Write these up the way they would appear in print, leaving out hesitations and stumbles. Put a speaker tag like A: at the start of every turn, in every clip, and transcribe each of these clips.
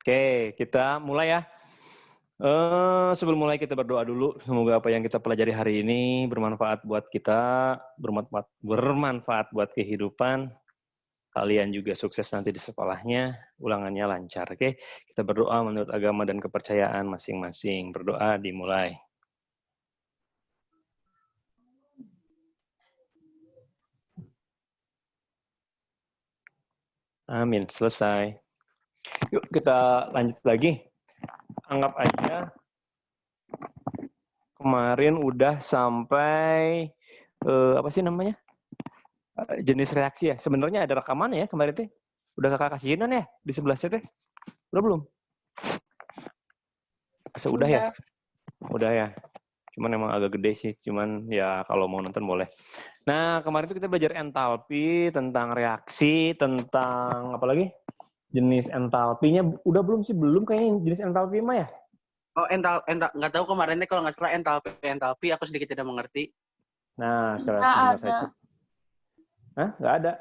A: Oke, kita mulai ya. Sebelum mulai kita berdoa dulu. Semoga apa yang kita pelajari hari ini bermanfaat buat kita, bermanfaat buat kehidupan. Kalian juga sukses nanti di sekolahnya, ulangannya lancar. Oke, kita berdoa menurut agama dan kepercayaan masing-masing. Berdoa dimulai. Amin, selesai. Yuk kita lanjut lagi. Anggap aja kemarin udah sampai apa sih namanya? Jenis reaksi ya. Sebenarnya ada rekaman ya kemarin teh. Udah kakak kasihinan ya di sebelah saya teh? Udah belum? Udah ya? Udah ya. Cuman emang agak gede sih. Cuman ya kalau mau nonton boleh. Nah kemarin itu kita belajar entalpi, tentang reaksi, tentang apa lagi? Jenis entalpinya. Udah belum sih? Belum kayaknya jenis entalpi mah ya?
B: Oh, ental nggak tahu kemarinnya kalau nggak salah entalpi aku sedikit tidak mengerti.
A: Nah, sebentar saya cek. Hah? Nggak ada?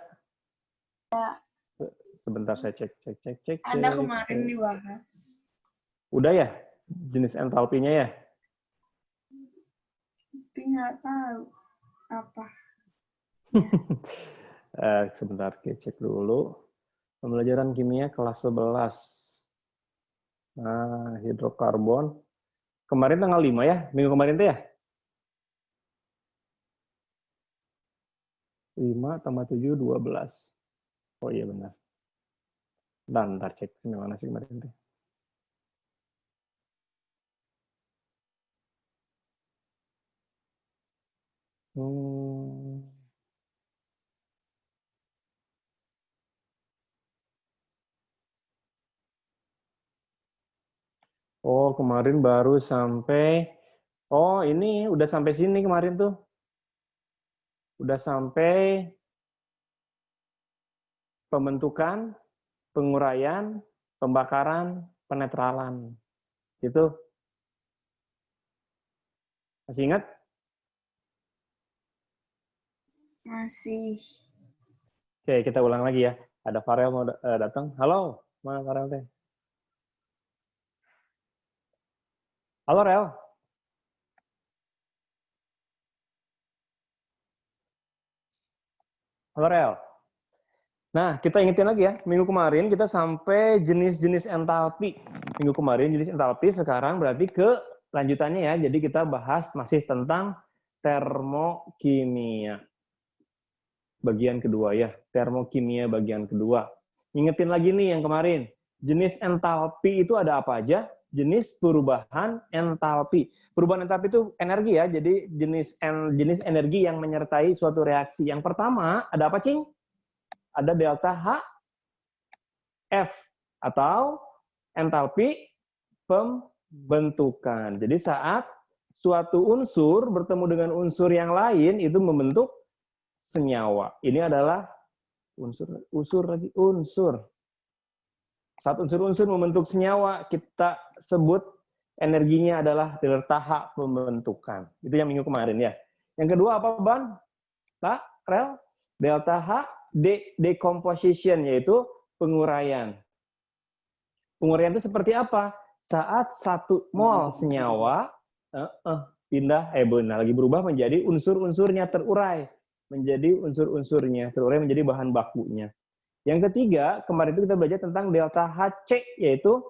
C: Ya.
A: Sebentar saya cek.
C: Ada kemarin dibahas.
A: Udah ya? Jenis entalpinya ya?
C: Tapi nggak tahu apa.
A: Sebentar, cek dulu. Pembelajaran kimia kelas 11. Nah, hidrokarbon. Kemarin tanggal 5 ya? Minggu kemarin tuh ya? 5 tambah 7, 12. Oh iya benar. Bentar cek. Sini mana sih kemarin tuh? Oh, kemarin baru sampai. Oh, ini udah sampai sini kemarin tuh. Udah sampai pembentukan, penguraian, pembakaran, penetralan. Gitu. Masih ingat?
C: Masih.
A: Oke, kita ulang lagi ya. Ada Farel mau datang. Halo, mana Farel teh? Halo, Rel. Halo, Rel. Nah, kita ingetin lagi ya. Minggu kemarin kita sampai jenis-jenis entalpi. Minggu kemarin jenis entalpi, sekarang berarti ke lanjutannya ya. Jadi kita bahas masih tentang termokimia. Bagian kedua ya. Termokimia bagian kedua. Ingetin lagi nih yang kemarin. Jenis entalpi itu ada apa aja? Jenis perubahan entalpi. Perubahan entalpi itu energi ya. Jadi jenis energi yang menyertai suatu reaksi. Yang pertama, ada apa, Cing? Ada delta H F atau entalpi pembentukan. Jadi saat suatu unsur bertemu dengan unsur yang lain itu membentuk senyawa. Ini adalah unsur. Saat unsur-unsur membentuk senyawa, kita sebut energinya adalah delta H pembentukan. Itu yang minggu kemarin ya. Yang kedua apa, Ban? Tak, Rel? Delta H decomposition, yaitu penguraian. Penguraian itu seperti apa? Saat 1 mol senyawa berubah menjadi unsur-unsurnya terurai, menjadi bahan bakunya. Yang ketiga, kemarin itu kita belajar tentang delta Hc, yaitu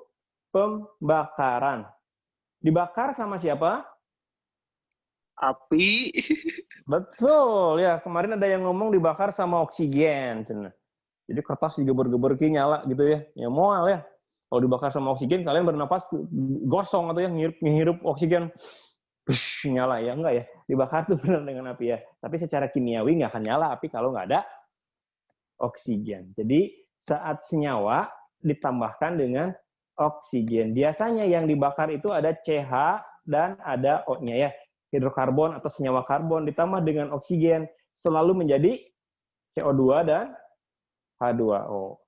A: pembakaran. Dibakar sama siapa?
B: Api.
A: Betul ya, kemarin ada yang ngomong dibakar sama oksigen. Jadi kertas digeber-geber nyala gitu ya. Ya moal ya. Kalau dibakar sama oksigen, kalian bernapas gosong atau ya ngehirup oksigen. Push, nyala ya, enggak ya. Dibakar tuh benar dengan api ya. Tapi secara kimiawi nggak akan nyala api kalau nggak ada oksigen. Jadi saat senyawa ditambahkan dengan oksigen. Biasanya yang dibakar itu ada CH dan ada O-nya ya. Hidrokarbon atau senyawa karbon ditambah dengan oksigen selalu menjadi CO2 dan H2O.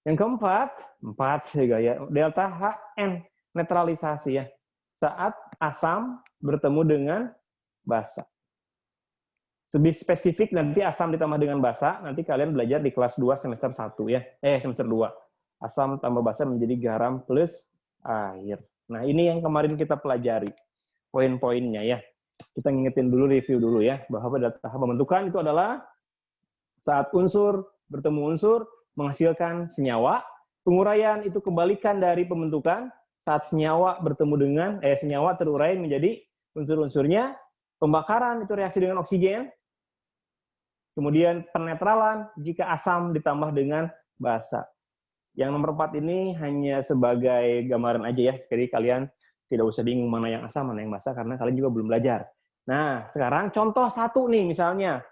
A: Yang keempat, 4 ya, delta HN, netralisasi ya. Saat asam bertemu dengan basa. Lebih spesifik nanti asam ditambah dengan basa, nanti kalian belajar di kelas 2 semester 1 ya. Semester 2. Asam tambah basa menjadi garam plus air. Nah, ini yang kemarin kita pelajari. Poin-poinnya ya. Kita ngingetin dulu, review dulu ya. Bahwa pada tahap pembentukan itu adalah saat unsur bertemu unsur menghasilkan senyawa. Penguraian itu kebalikan dari pembentukan. Saat senyawa bertemu dengan, senyawa terurai menjadi unsur-unsurnya. Pembakaran itu reaksi dengan oksigen. Kemudian penetralan jika asam ditambah dengan basa. Yang nomor 4 ini hanya sebagai gambaran aja ya. Jadi kalian tidak usah bingung mana yang asam, mana yang basa, karena kalian juga belum belajar. Nah, sekarang contoh satu nih misalnya.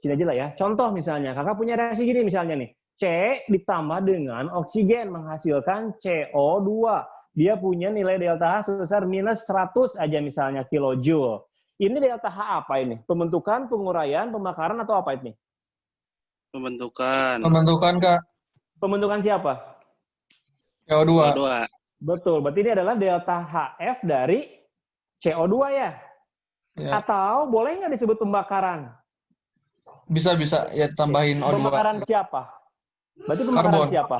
A: Sini aja lah ya. Contoh misalnya, kakak punya reaksi gini misalnya nih. C ditambah dengan oksigen menghasilkan CO2. Dia punya nilai delta H sebesar minus 100 aja misalnya kilojoule. Ini delta H apa ini? Pembentukan, penguraian, pembakaran, atau apa ini?
B: Pembentukan.
D: Pembentukan, Kak.
A: Pembentukan siapa?
D: CO2.
B: CO2.
A: Betul, berarti ini adalah delta HF dari CO2 ya?
D: Ya.
A: Atau boleh nggak disebut pembakaran?
D: Bisa ya tambahin O2.
A: Pembakaran siapa? Berarti pembakaran
D: Karbon.
A: siapa?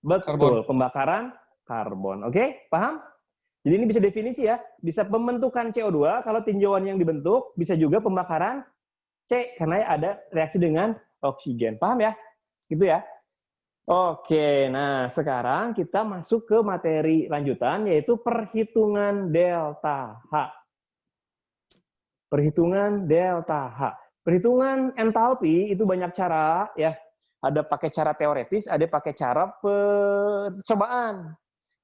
A: Betul,
D: Karbon.
A: pembakaran karbon. Oke, paham? Jadi ini bisa definisi ya. Bisa pembentukan CO2 kalau tinjauan yang dibentuk, bisa juga pembakaran C karena ada reaksi dengan oksigen. Paham ya? Gitu ya. Oke, nah sekarang kita masuk ke materi lanjutan yaitu perhitungan delta H. Perhitungan delta H. Perhitungan entalpi itu banyak cara ya. Ada pakai cara teoretis, ada pakai cara percobaan.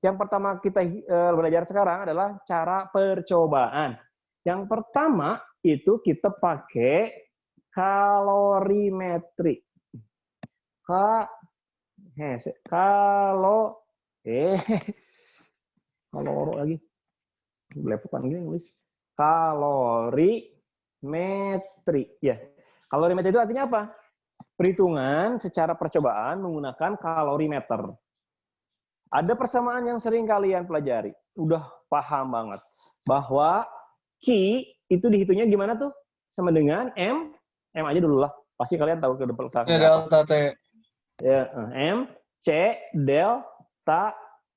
A: Yang pertama kita belajar sekarang adalah cara percobaan. Yang pertama itu kita pakai kalorimetri. Kalau lagi belepotan gini nulis kalorimetri ya. Kalorimetri itu artinya apa? Perhitungan secara percobaan menggunakan kalorimeter. Ada persamaan yang sering kalian pelajari, udah paham banget bahwa Q itu dihitungnya gimana tuh? Sama dengan M aja dulu lah. Pasti kalian tahu ke depan.
D: Ya, delta T.
A: Ya, M C delta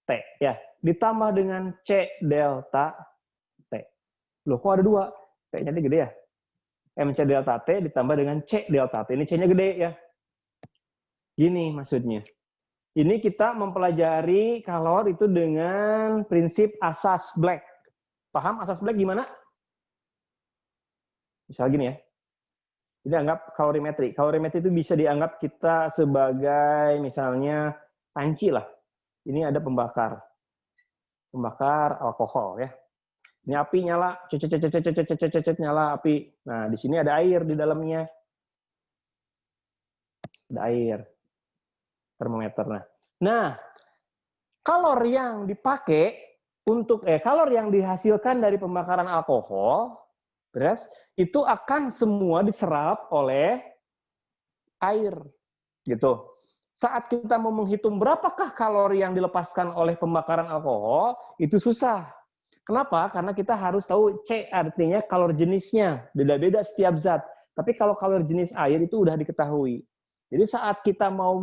A: T ya, ditambah dengan C delta T. Loh, kok ada 2? T-nya gede ya? MC delta T ditambah dengan C delta T. Ini C-nya gede ya. Gini maksudnya. Ini kita mempelajari kalor itu dengan prinsip asas Black. Paham asas Black gimana? Misal gini ya. Ini anggap kalorimetri. Kalorimetri itu bisa dianggap kita sebagai misalnya panci lah. Ini ada pembakar. Pembakar alkohol ya. Ini api nyala, nyala api. Nah, di sini ada air di dalamnya. Ada air. Termometer. Nah, kalor yang dipakai untuk kalor yang dihasilkan dari pembakaran alkohol, beras, itu akan semua diserap oleh air. Gitu. Saat kita mau menghitung berapakah kalori yang dilepaskan oleh pembakaran alkohol, itu susah. Kenapa? Karena kita harus tahu C artinya kalor jenisnya. Beda-beda setiap zat. Tapi kalau kalor jenis air itu udah diketahui. Jadi saat kita mau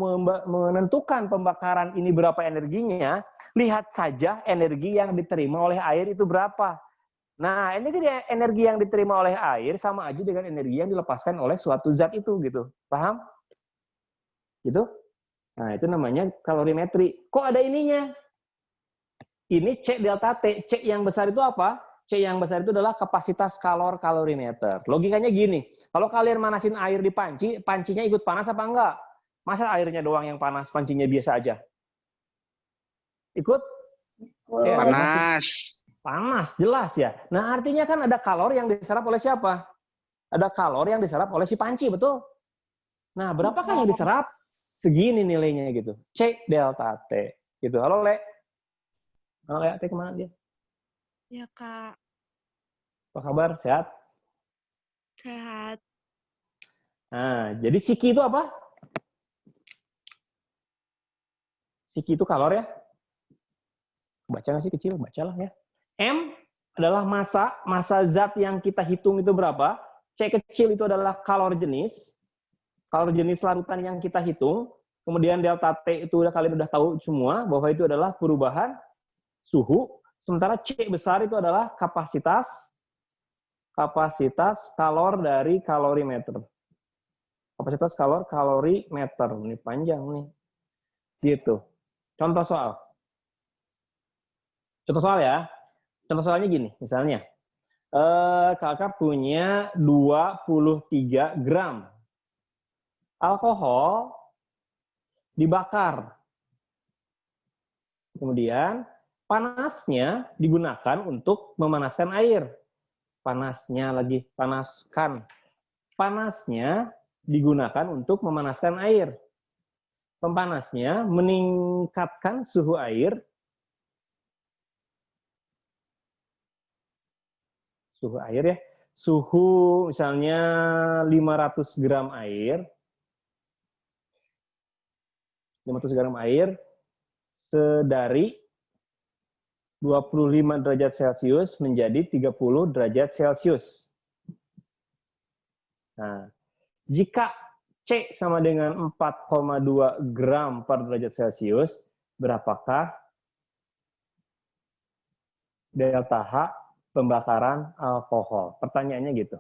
A: menentukan pembakaran ini berapa energinya, lihat saja energi yang diterima oleh air itu berapa. Nah, energi yang diterima oleh air sama aja dengan energi yang dilepaskan oleh suatu zat itu gitu. Paham? Gitu? Nah, itu namanya kalorimetri. Kok ada ininya? Ini C delta T. C yang besar itu apa? C yang besar itu adalah kapasitas kalorimeter. Logikanya gini, kalau kalian manasin air di panci, pancinya ikut panas apa enggak? Masa airnya doang yang panas, pancinya biasa aja? Ikut? Ya,
B: Panas.
A: Panas, jelas ya. Nah, artinya kan ada kalor yang diserap oleh siapa? Ada kalor yang diserap oleh si panci, betul? Nah, berapakah yang diserap? Segini nilainya gitu. C delta T. Gitu. Halo, Le. Halo, Le. T kemana dia?
E: Ya, Kak.
A: Apa kabar? Sehat?
E: Sehat.
A: Nah, jadi Siki itu apa? Siki itu kalor ya? Baca nggak sih kecil? Bacalah ya. M adalah massa zat yang kita hitung itu berapa? C kecil itu adalah kalor jenis larutan yang kita hitung. Kemudian delta T itu kalian udah tahu semua bahwa itu adalah perubahan suhu. Sementara C besar itu adalah kapasitas kalor dari kalorimeter. Kapasitas kalorimeter. Ini panjang nih. Gitu. Contoh soal ya. Contoh soalnya gini, misalnya. Kakak punya 23 gram alkohol dibakar. Kemudian panasnya digunakan untuk memanaskan air. Panasnya digunakan untuk memanaskan air. Pempanasnya meningkatkan suhu air. Suhu misalnya 500 gram air. 500 gram air dari 25 derajat Celcius menjadi 30 derajat Celcius. Nah, jika C sama dengan 4,2 gram per derajat Celcius, berapakah delta H pembakaran alkohol? Pertanyaannya gitu.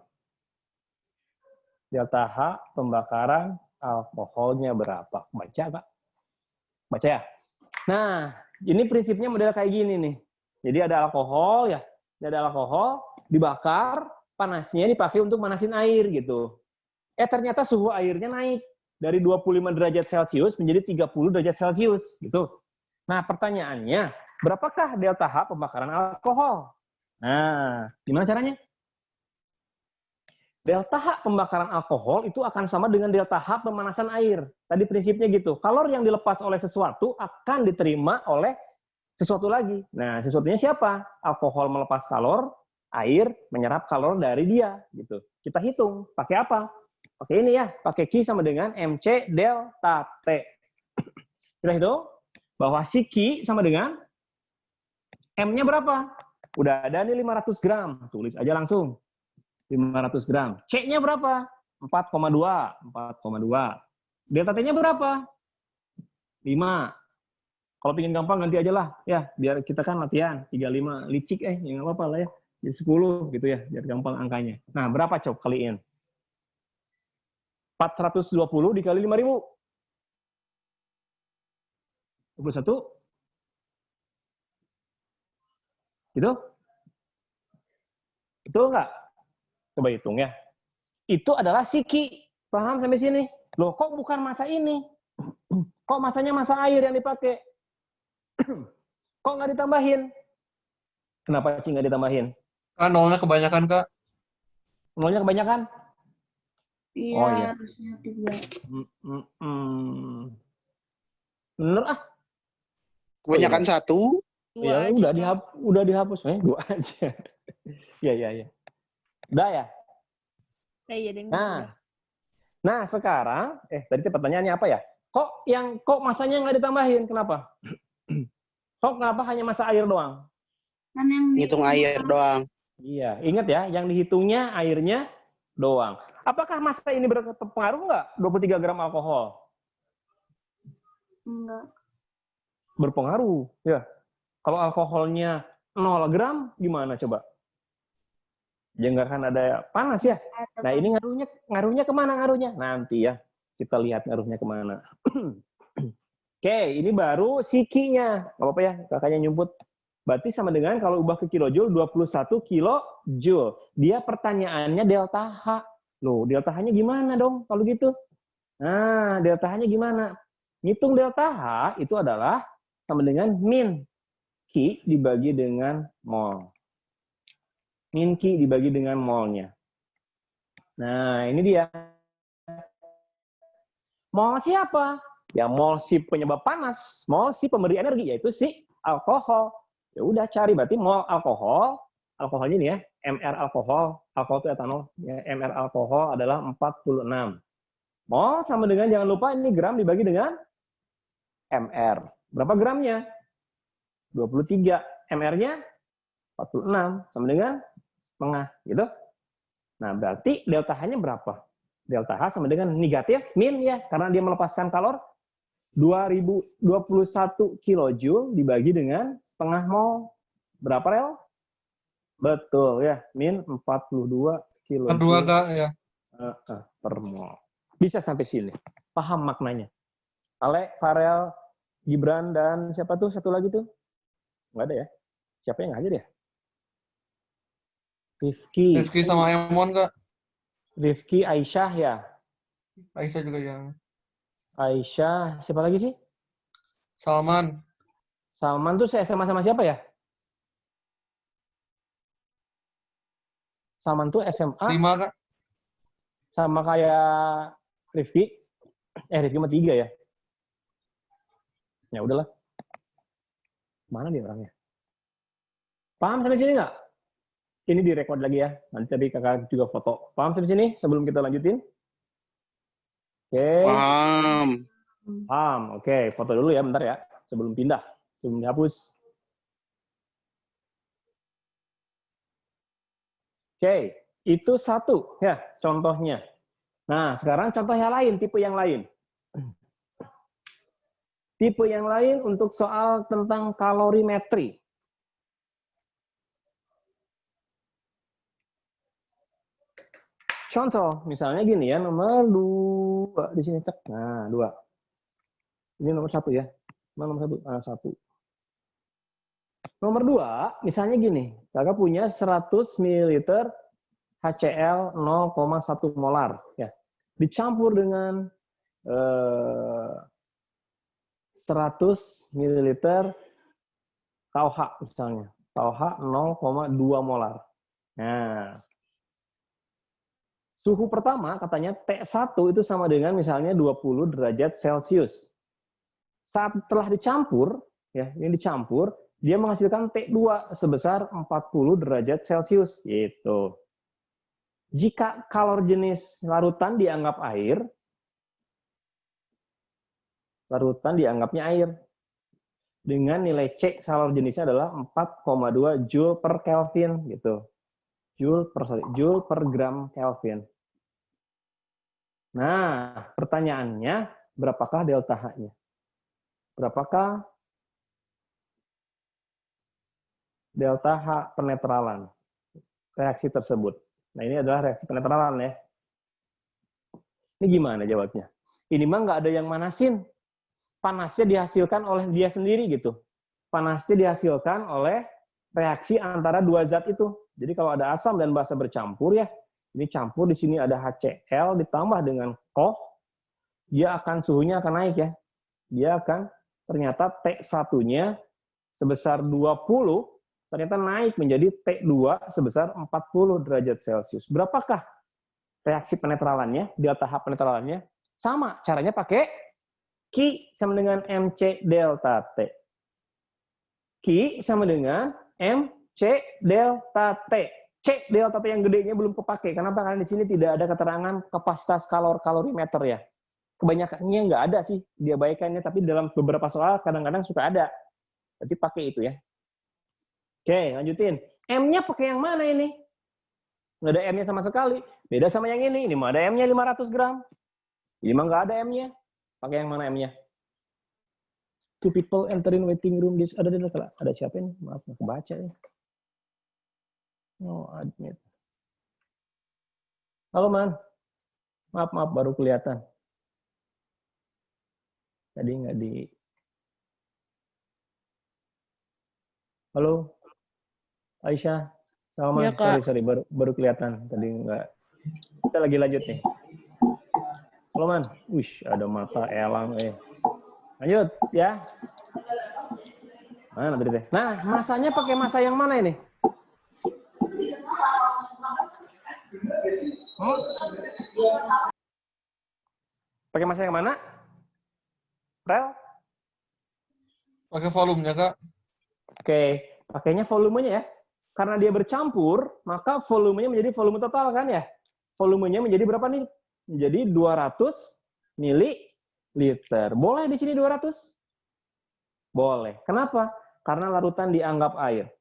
A: Delta H pembakaran alkoholnya berapa? Baca, Kak? Baca ya? Nah, ini prinsipnya model kayak gini nih. Jadi ada alkohol ya. Ada alkohol dibakar, panasnya dipakai untuk manasin air gitu. Ternyata suhu airnya naik dari 25 derajat Celcius menjadi 30 derajat Celcius gitu. Nah, pertanyaannya, berapakah delta H pembakaran alkohol? Nah, gimana caranya? Delta H pembakaran alkohol itu akan sama dengan delta H pemanasan air. Tadi prinsipnya gitu. Kalor yang dilepas oleh sesuatu akan diterima oleh sesuatu lagi. Nah, sesuatunya siapa? Alkohol melepas kalor, air menyerap kalor dari dia gitu. Kita hitung. Pakai apa? Pakai ini ya. Pakai Q sama dengan MC delta T. Kita hitung bahwa si Q sama dengan M-nya berapa? Udah ada nih 500 gram. Tulis aja langsung. 500 gram. C-nya berapa? 4,2. Delta T-nya berapa? 5. Kalau pengen gampang ganti aja lah. Ya, biar kita kan latihan. 35. Licik ya nggak apa-apa lah ya. Jadi 10 gitu ya, biar gampang angkanya. Nah, berapa coba kaliin? 420 dikali 5.000. 21. Gitu? Itu enggak? Coba hitung ya. Itu adalah siki. Paham sampai sini? Loh, kok bukan masa ini? Kok masanya masa air yang dipakai? Kok nggak ditambahin? Kenapa Ci nggak ditambahin?
D: Nolnya kebanyakan, Kak.
A: Nolnya kebanyakan?
C: Iya,
A: Oh, iya.
C: harusnya 3.
A: Bener ah.
B: Kebanyakan satu.
A: Ya udah dihapus, 2 aja. Iya. Udah ya?
E: Iya,
A: Nah sekarang, tadi pertanyaannya apa ya? Kok masanya nggak ditambahin? Kenapa? Kenapa hanya masa air doang?
C: Kan yang
B: Ngitung air doang.
A: Iya, ingat ya, yang dihitungnya airnya doang. Apakah masa ini berpengaruh nggak 23 gram alkohol?
C: enggak.
A: Berpengaruh, ya. Kalau alkoholnya 0 gram, gimana coba? Ya nggak akan ada panas ya. Nah ini ngaruhnya kemana ngaruhnya? Nanti ya, kita lihat ngaruhnya kemana. Oke, ini baru sikinya. Nggak apa-apa ya, kakaknya nyumput. Berarti sama dengan kalau ubah ke kilojoule, 21 kilojoule. Dia pertanyaannya delta H. Loh, delta H-nya gimana dong kalau gitu? Nah, delta H-nya gimana? Ngitung delta H itu adalah sama dengan min Q dibagi dengan mol. Min Q dibagi dengan molnya. Nah, ini dia. Mol siapa? Ya, mol si penyebab panas. Mol si pemberi energi, yaitu si alkohol. Ya udah cari berarti mol alkohol. Alkoholnya ini ya, MR alkohol. Alkohol itu etanol. Ya, MR alkohol adalah 46. Mol sama dengan, jangan lupa ini gram dibagi dengan MR. Berapa gramnya? 23. MR-nya 46. Sama dengan setengah. Gitu. Nah, berarti delta H-nya berapa? Delta H sama dengan negatif min ya, karena dia melepaskan kalor. 2021 kilojoule dibagi dengan setengah mol. Berapa, Rel? Betul ya, min 42
D: Kedua
A: kilojoule
D: Kak ya.
A: per mol. Bisa sampai sini. Paham maknanya. Ale, Farel, Gibran, dan siapa tuh satu lagi tuh? Nggak ada ya? Siapa yang hadir ya? Rifki.
D: Rifki sama Emon Kak.
A: Rifki, Aisyah ya?
D: Aisyah juga yang.
A: Aisyah, siapa lagi sih?
D: Salman.
A: Salman tuh SMA sama siapa ya? Salman tuh SMA
D: 5 Kak.
A: sama kayak Rifki. Rifki mah 3 ya? Ya udahlah. Mana dia orangnya? Paham sampai sini nggak? Ini direkod lagi ya. Nanti tadi kakak juga foto. Paham sampai sini sebelum kita lanjutin? Oke.
B: Paham.
A: Paham. Oke, foto dulu ya bentar ya. Sebelum pindah. Sebelum dihapus. Oke, itu satu ya contohnya. Nah, sekarang contoh yang lain, tipe yang lain. Tipe yang lain untuk soal tentang kalorimetri. Contoh, misalnya gini ya, nomor 2 di sini cek. Nah, 2. Ini nomor 1 ya. Mana nomor 1? Ah, 1. Nomor 2, misalnya gini, kakak punya 100 ml HCl 0,1 molar ya. Dicampur dengan 100 ml KOH misalnya. KOH 0,2 molar. Nah, suhu pertama katanya T1 itu sama dengan misalnya 20 derajat Celcius. Saat telah dicampur, ya, ini dicampur, dia menghasilkan T2 sebesar 40 derajat Celcius. Gitu. Jika kalor jenis larutan dianggap air, larutan dianggapnya air. Dengan nilai C kalor jenisnya adalah 4,2 Joule per Kelvin. Gitu. Joule per gram Kelvin. Nah, pertanyaannya, berapakah delta H-nya? Berapakah delta H penetralan reaksi tersebut? Nah, ini adalah reaksi penetralan ya. Ini gimana jawabnya? Ini mah nggak ada yang manasin. Panasnya dihasilkan oleh dia sendiri gitu. Panasnya dihasilkan oleh reaksi antara dua zat itu. Jadi kalau ada asam dan basa bercampur ya, ini campur di sini ada HCl ditambah dengan KOH, dia akan suhunya akan naik ya. Dia akan ternyata T1-nya sebesar 20 ternyata naik menjadi T2 sebesar 40 derajat Celcius. Berapakah reaksi penetralannya, delta H penetralannya? Sama, caranya pakai Q sama dengan MC delta T. Q sama dengan MC delta T. C delta T yang gedenya belum kepake. Kenapa? Karena di sini tidak ada keterangan kapasitas kalorimeter ya. Kebanyakannya nggak ada sih dia baikkannya, tapi dalam beberapa soal kadang-kadang suka ada. Jadi pakai itu ya. Oke, lanjutin. M-nya pakai yang mana ini? Nggak ada M-nya sama sekali. Beda sama yang ini. Ini mah ada M-nya 500 gram. Ini mah nggak ada M-nya. Pakai yang mana M-nya? Two people entering waiting room. Ada siapa ini? Maaf, nggak kebaca ya. No, admit. Halo, Man. Maaf, baru kelihatan. Tadi nggak di... Halo, Aisyah. Sama,
E: Iya, Kak.
A: sorry, baru kelihatan. Tadi nggak. Kita lagi lanjut nih. Halo, Man. Wish, ada mata elang. Lanjut, ya. Mana tadi teh? Nah, masanya pakai masa yang mana ini? Pakai masa yang mana? Rel?
D: Pakai volumenya Kak.
A: Oke, pakainya volumenya ya. Karena dia bercampur, maka volumenya menjadi volume total kan ya? Volumenya menjadi berapa nih? Menjadi 200 mililiter. Boleh di sini 200? Boleh. Kenapa? Karena larutan dianggap air.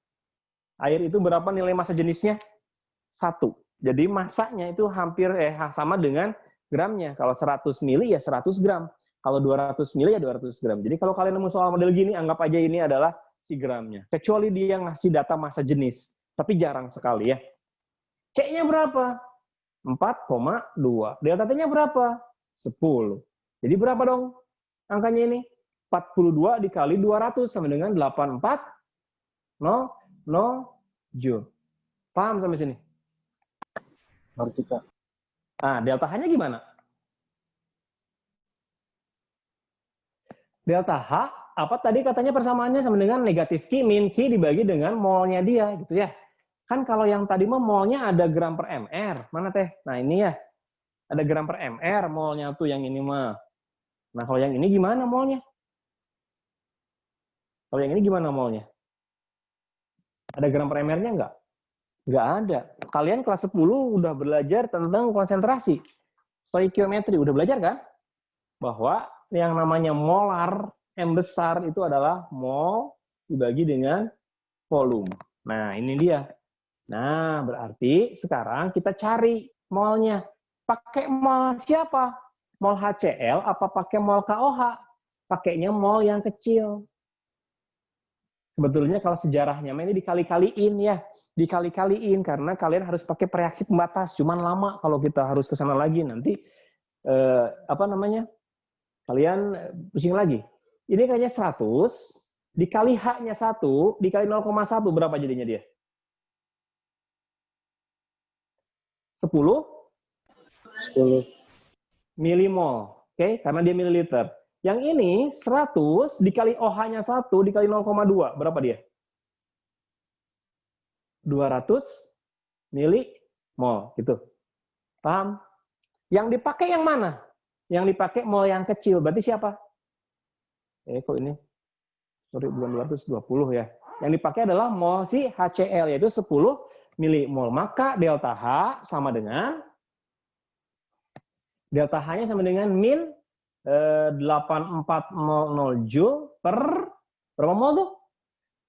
A: Air itu berapa nilai massa jenisnya? 1. Jadi massanya itu hampir sama dengan gramnya. Kalau 100 mili ya 100 gram. Kalau 200 mili ya 200 gram. Jadi kalau kalian nemu soal model gini, anggap aja ini adalah si gramnya. Kecuali dia ngasih data massa jenis. Tapi jarang sekali ya. C-nya berapa? 4,2. Delta T-nya berapa? 10. Jadi berapa dong angkanya ini? 42 dikali 200 sama dengan 84,007. Paham sampai sini?
F: Ngerti, Kak.
A: Nah, delta H-nya gimana? Delta H, apa tadi katanya persamaannya sama dengan negatif Q min Q dibagi dengan molnya dia, gitu ya. Kan kalau yang tadi mah molnya ada gram per mr. Mana teh? Nah ini ya. Ada gram per mr molnya tuh yang ini mah. Nah kalau yang ini gimana molnya? Kalau yang ini gimana molnya? Ada gram per mr-nya nggak? Nggak ada. Kalian kelas 10 udah belajar tentang konsentrasi. Stoikiometri. Udah belajar kan? Bahwa yang namanya molar, M besar itu adalah mol dibagi dengan volume. Nah ini dia. Nah, berarti sekarang kita cari molnya. Pakai mol siapa? Mol HCl apa pakai mol KOH? Pakainya mol yang kecil. Sebetulnya kalau sejarahnya ini dikali-kaliin ya. Dikali-kaliin karena kalian harus pakai reaksi pembatas. Cuman lama kalau kita harus ke sana lagi. Nanti, kalian pusing lagi. Ini kayaknya 100, dikali H-nya 1, dikali 0,1, berapa jadinya dia? 10 milimol. Oke, karena dia mililiter. Yang ini 100 dikali OH-nya 1 dikali 0,2. Berapa dia? 200 milimol. Gitu. Paham? Yang dipakai yang mana? Yang dipakai mol yang kecil. Berarti siapa? Kok ini? Sorry, bukan 220 ya. Yang dipakai adalah mol si HCl, yaitu 10 milimol. Maka delta H sama dengan delta H-nya sama dengan min 8400 joule per berapa mol tuh?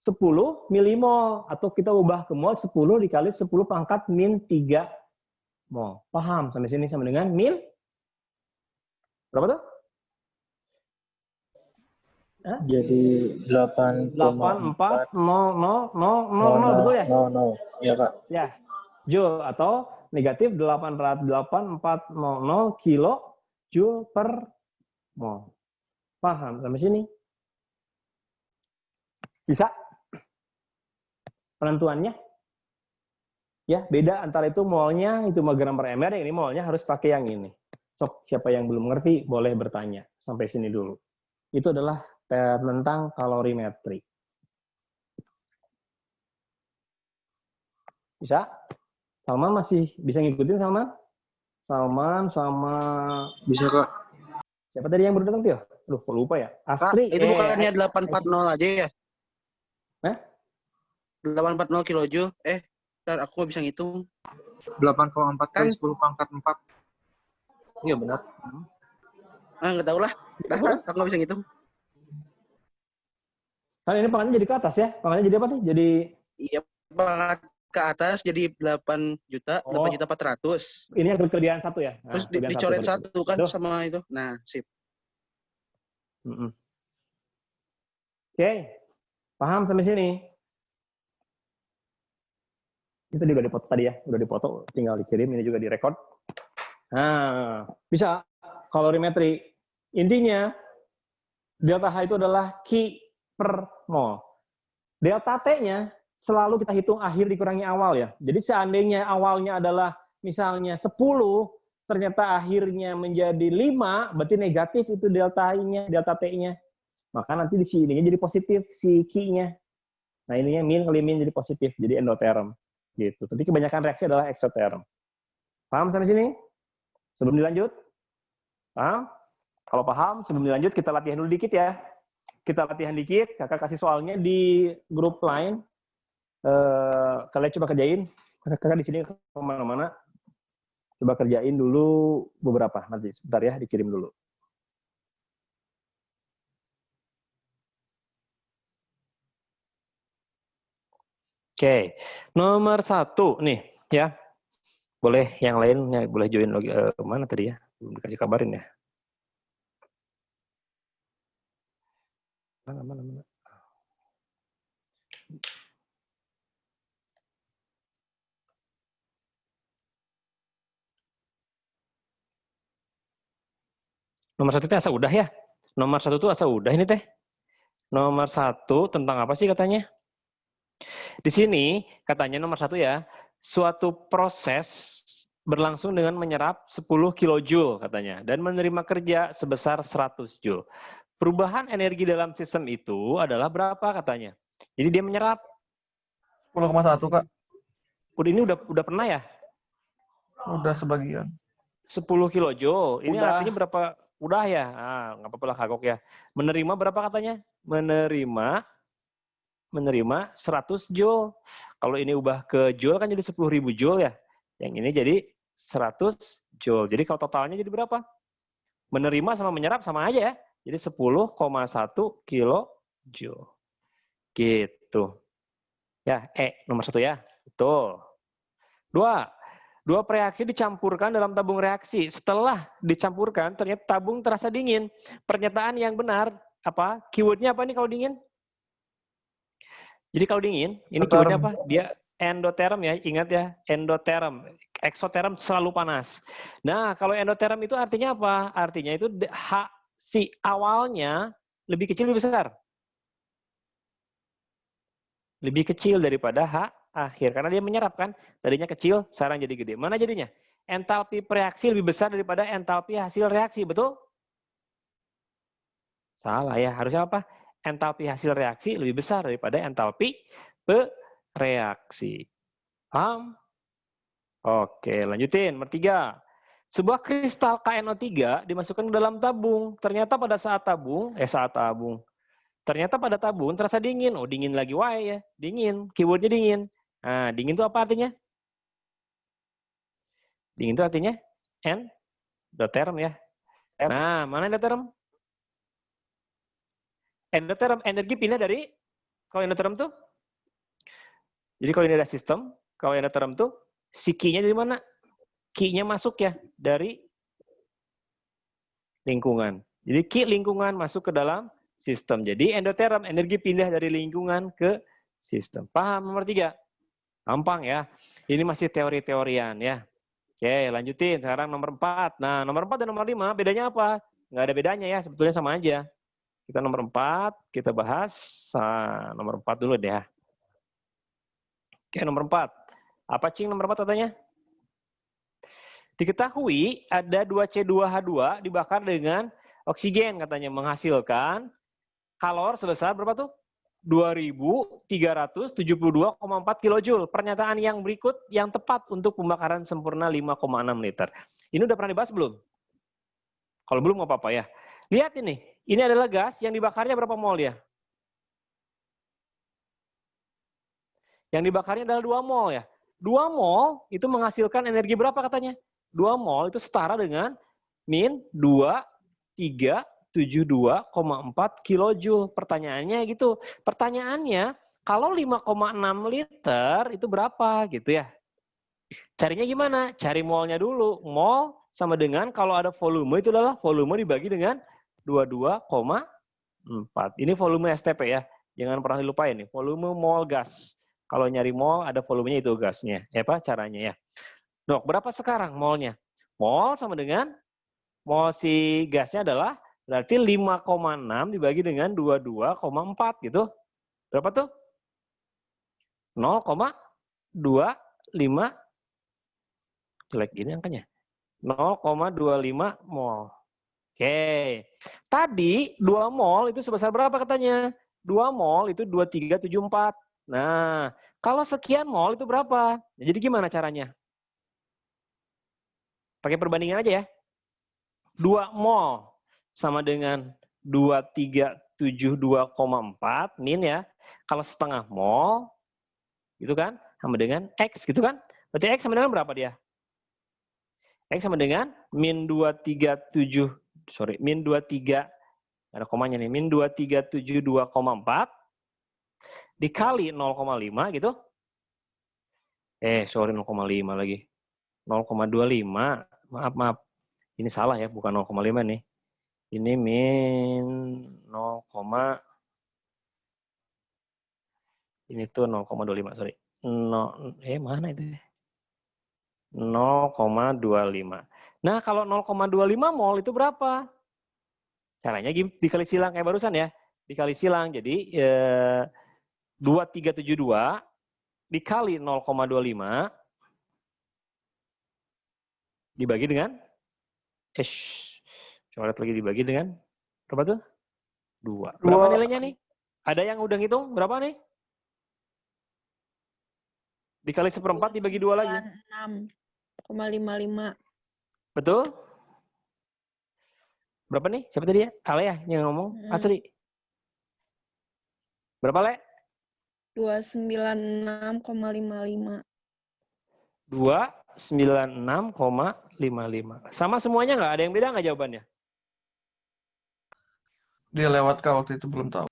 A: 10 milimol. Atau kita ubah ke mol 10 dikali 10 pangkat min 3 mol. Paham? Sampai sini sama dengan min berapa tuh?
F: Jadi
A: 8400 betul ya?
F: Ya, Kak.
A: Ya, joule atau negatif 8400 kilo joule per mol. Paham sampai sini? Bisa? Penentuannya? Ya, beda antara itu molnya, itu gram per mr, yang ini molnya harus pakai yang ini. Sok, siapa yang belum ngerti boleh bertanya. Sampai sini dulu. Itu adalah tentang kalorimetri. Bisa? Salman masih bisa ngikutin, Salman? Salman sama...
F: Bisa, Kak.
A: Siapa tadi yang baru datang, Tio? Aduh, kok lupa ya?
B: Kak,
A: Astri.
B: itu bukannya 840 aja ya?
A: Hah?
B: 840 kilojoule. Ntar aku bisa ngitung.
F: 8,4 kali 10 pangkat 4.
A: Iya, benar.
B: Nggak tahu lah. Aku nggak bisa ngitung.
A: Kan ini pangkatnya jadi ke atas ya? Pangkatnya jadi apa tuh? Jadi...
B: Iya, banget ke atas jadi 8.400.000.
A: Ini yang kerjaan satu ya? Nah,
B: Terus dicoret satu kan
A: Duh.
B: sama itu. Nah, sip.
A: Oke. Paham sampai sini? Itu juga dipoto tadi ya, udah dipoto, tinggal dikirim, ini juga direkod. Nah, bisa kalorimetri. Intinya, delta H itu adalah Q per mol. Delta T-nya selalu kita hitung akhir dikurangi awal ya. Jadi seandainya awalnya adalah misalnya 10, ternyata akhirnya menjadi 5, berarti negatif itu delta I-nya, delta T-nya. Maka nanti di sini jadi positif si Q-nya. Nah, ininya min kali min jadi positif, jadi endoterm. Gitu. Tapi kebanyakan reaksi adalah eksoterm. Paham sampai sini? Sebelum dilanjut? Paham? Kalau paham, sebelum dilanjut kita latihan dulu dikit ya. Kita latihan dikit, kakak kasih soalnya di grup lain. Kalian coba kerjain. Kakak di sini kemana-mana. Coba kerjain dulu beberapa. Nanti sebentar ya, dikirim dulu. Oke, nomor 1 nih ya. Boleh yang lain ya, boleh join lagi mana tadi ya? Belum dikasih kabarin ya. Mana. Nomor 1 teh asa udah ya. Nomor 1 tuh asa udah ini teh. Nomor 1 tentang apa sih katanya? Di sini katanya nomor 1 ya, suatu proses berlangsung dengan menyerap 10 kilojoule katanya dan menerima kerja sebesar 100 joule. Perubahan energi dalam sistem itu adalah berapa katanya? Jadi dia menyerap
D: 10,1 Kak.
A: ini udah pernah ya?
D: Udah sebagian.
A: 10 kilojoule. Ini
B: Udah.
A: artinya berapa? Udah ya? Nggak apa-apa lah kagok ya. Menerima berapa katanya? Menerima 100 joule. Kalau ini ubah ke joule kan jadi 10.000 joule ya. Yang ini jadi 100 joule. Jadi kalau totalnya jadi berapa? Menerima sama menyerap sama aja ya. Jadi 10,1 kilojoule. Gitu. Ya, nomor 1 ya. Betul. 2 reaksi dicampurkan dalam tabung reaksi. Setelah dicampurkan, ternyata tabung terasa dingin. Pernyataan yang benar, apa? Keywordnya apa nih kalau dingin? Jadi kalau dingin, ini keywordnya apa? Dia endoterm ya, ingat ya, endoterm. Eksoterm selalu panas. Nah, kalau endoterm itu artinya apa? Artinya itu si awalnya lebih kecil, lebih besar. Lebih kecil daripada akhir. Karena dia menyerap kan. Tadinya kecil, sekarang jadi gede. Mana jadinya? Entalpi reaksi lebih besar daripada entalpi hasil reaksi. Betul? Salah ya. Harusnya apa? Entalpi hasil reaksi lebih besar daripada entalpi reaksi. Paham? Oke, lanjutin. Nomor 3. Sebuah kristal KNO3 dimasukkan ke dalam tabung. Ternyata pada tabung terasa dingin. Oh, dingin lagi wae ya. Dingin. Keywordnya dingin. Nah, dingin itu apa artinya? Dingin itu artinya endoterm ya. Nah, mana endoterm? Endoterm, energi pindah dari, kalau endoterm tuh, jadi kalau ini ada sistem, kalau endoterm tuh, si key-nya dari mana? Key-nya masuk ya, dari lingkungan. Jadi key lingkungan masuk ke dalam sistem. Jadi endoterm, energi pindah dari lingkungan ke sistem. Paham nomor 3? Gampang ya. Ini masih teori-teorian ya. Oke, lanjutin. Sekarang nomor 4. Nah, nomor 4 dan nomor 5 bedanya apa? Nggak ada bedanya ya, sebetulnya sama aja. Kita nomor 4, kita bahas nomor 4 dulu deh ya. Oke, nomor 4. Apa cing nomor 4 katanya? Diketahui ada 2C2H2 dibakar dengan oksigen katanya menghasilkan kalor sebesar berapa tuh? 2.372,4 kilojoule. Pernyataan yang berikut yang tepat untuk pembakaran sempurna 5,6 liter. Ini udah pernah dibahas belum? Kalau belum nggak apa-apa ya. Lihat ini adalah gas yang dibakarnya berapa mol ya? Yang dibakarnya adalah 2 mol ya. 2 mol itu menghasilkan energi berapa katanya? 2 mol itu setara dengan min 2.372,4 kilojoule. Pertanyaannya gitu. Pertanyaannya, kalau 5,6 liter itu berapa gitu ya? Carinya gimana? Cari molnya dulu. Mol sama dengan kalau ada volume itu adalah volume dibagi dengan 22,4. Ini volume STP ya. Jangan pernah dilupain nih. Volume mol gas. Kalau nyari mol ada volumenya itu gasnya. Apa caranya ya? Dok, berapa sekarang molnya? Mol sama dengan mol si gasnya adalah berarti 5,6 dibagi dengan 22,4 gitu. Berapa tuh? 0,25. Jelek gini angkanya. 0,25 mol. Oke. Tadi 2 mol itu sebesar berapa katanya? 2 mol itu 2374. Nah, kalau sekian mol itu berapa? Jadi gimana caranya? Pakai perbandingan aja ya. 2 mol sama dengan 2372,4 min ya. Kalau setengah mol, gitu kan, sama dengan X gitu kan. Berarti X sama dengan berapa dia? X sama dengan min 23, ada komanya nih, min 2372,4 dikali 0,5 gitu. 0,5 lagi. 0,25. Maaf. Ini salah ya, bukan 0,5 nih. Ini min 0,25 Ini tuh 0,25, sorry. Mana itu ya? 0,25. Nah, kalau 0,25 mol itu berapa? Caranya dikali silang kayak barusan ya. Dikali silang. Jadi 2372 dikali 0,25 dibagi dengan coba lihat lagi dibagi dengan berapa tuh? 2. Berapa nilainya nih? Ada yang udah ngitung berapa nih? Dikali 1/4 dibagi 2 lagi.
E: 6,55.
A: Betul? Berapa nih? Siapa tadi ya? Ale ya yang ngomong? Asri. Berapa, Le?
E: 296,55.
A: 296,55. Sama semuanya nggak? Ada yang beda nggak jawabannya?
D: Dia lewat Kak waktu itu belum tahu.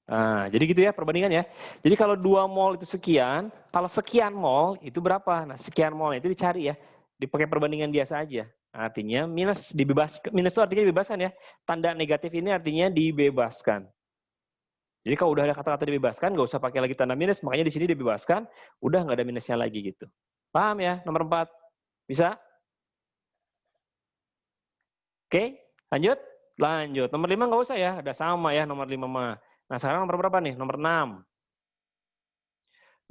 A: Nah, jadi gitu ya perbandingan ya. Jadi kalau 2 mol itu sekian, kalau sekian mol itu berapa? Nah, sekian mol itu dicari ya. Dipakai perbandingan biasa aja. Artinya minus dibebaskan. Minus itu artinya dibebaskan ya. Tanda negatif ini artinya dibebaskan. Jadi kalau udah ada kata-kata dibebaskan, nggak usah pakai lagi tanda minus. Makanya di sini dibebaskan, udah nggak ada minusnya lagi gitu. Paham ya? Nomor 4. Bisa? Oke, lanjut? Lanjut. Nomor 5 nggak usah ya. Udah sama ya nomor 5 mah. Nah, sekarang nomor berapa nih? Nomor 6.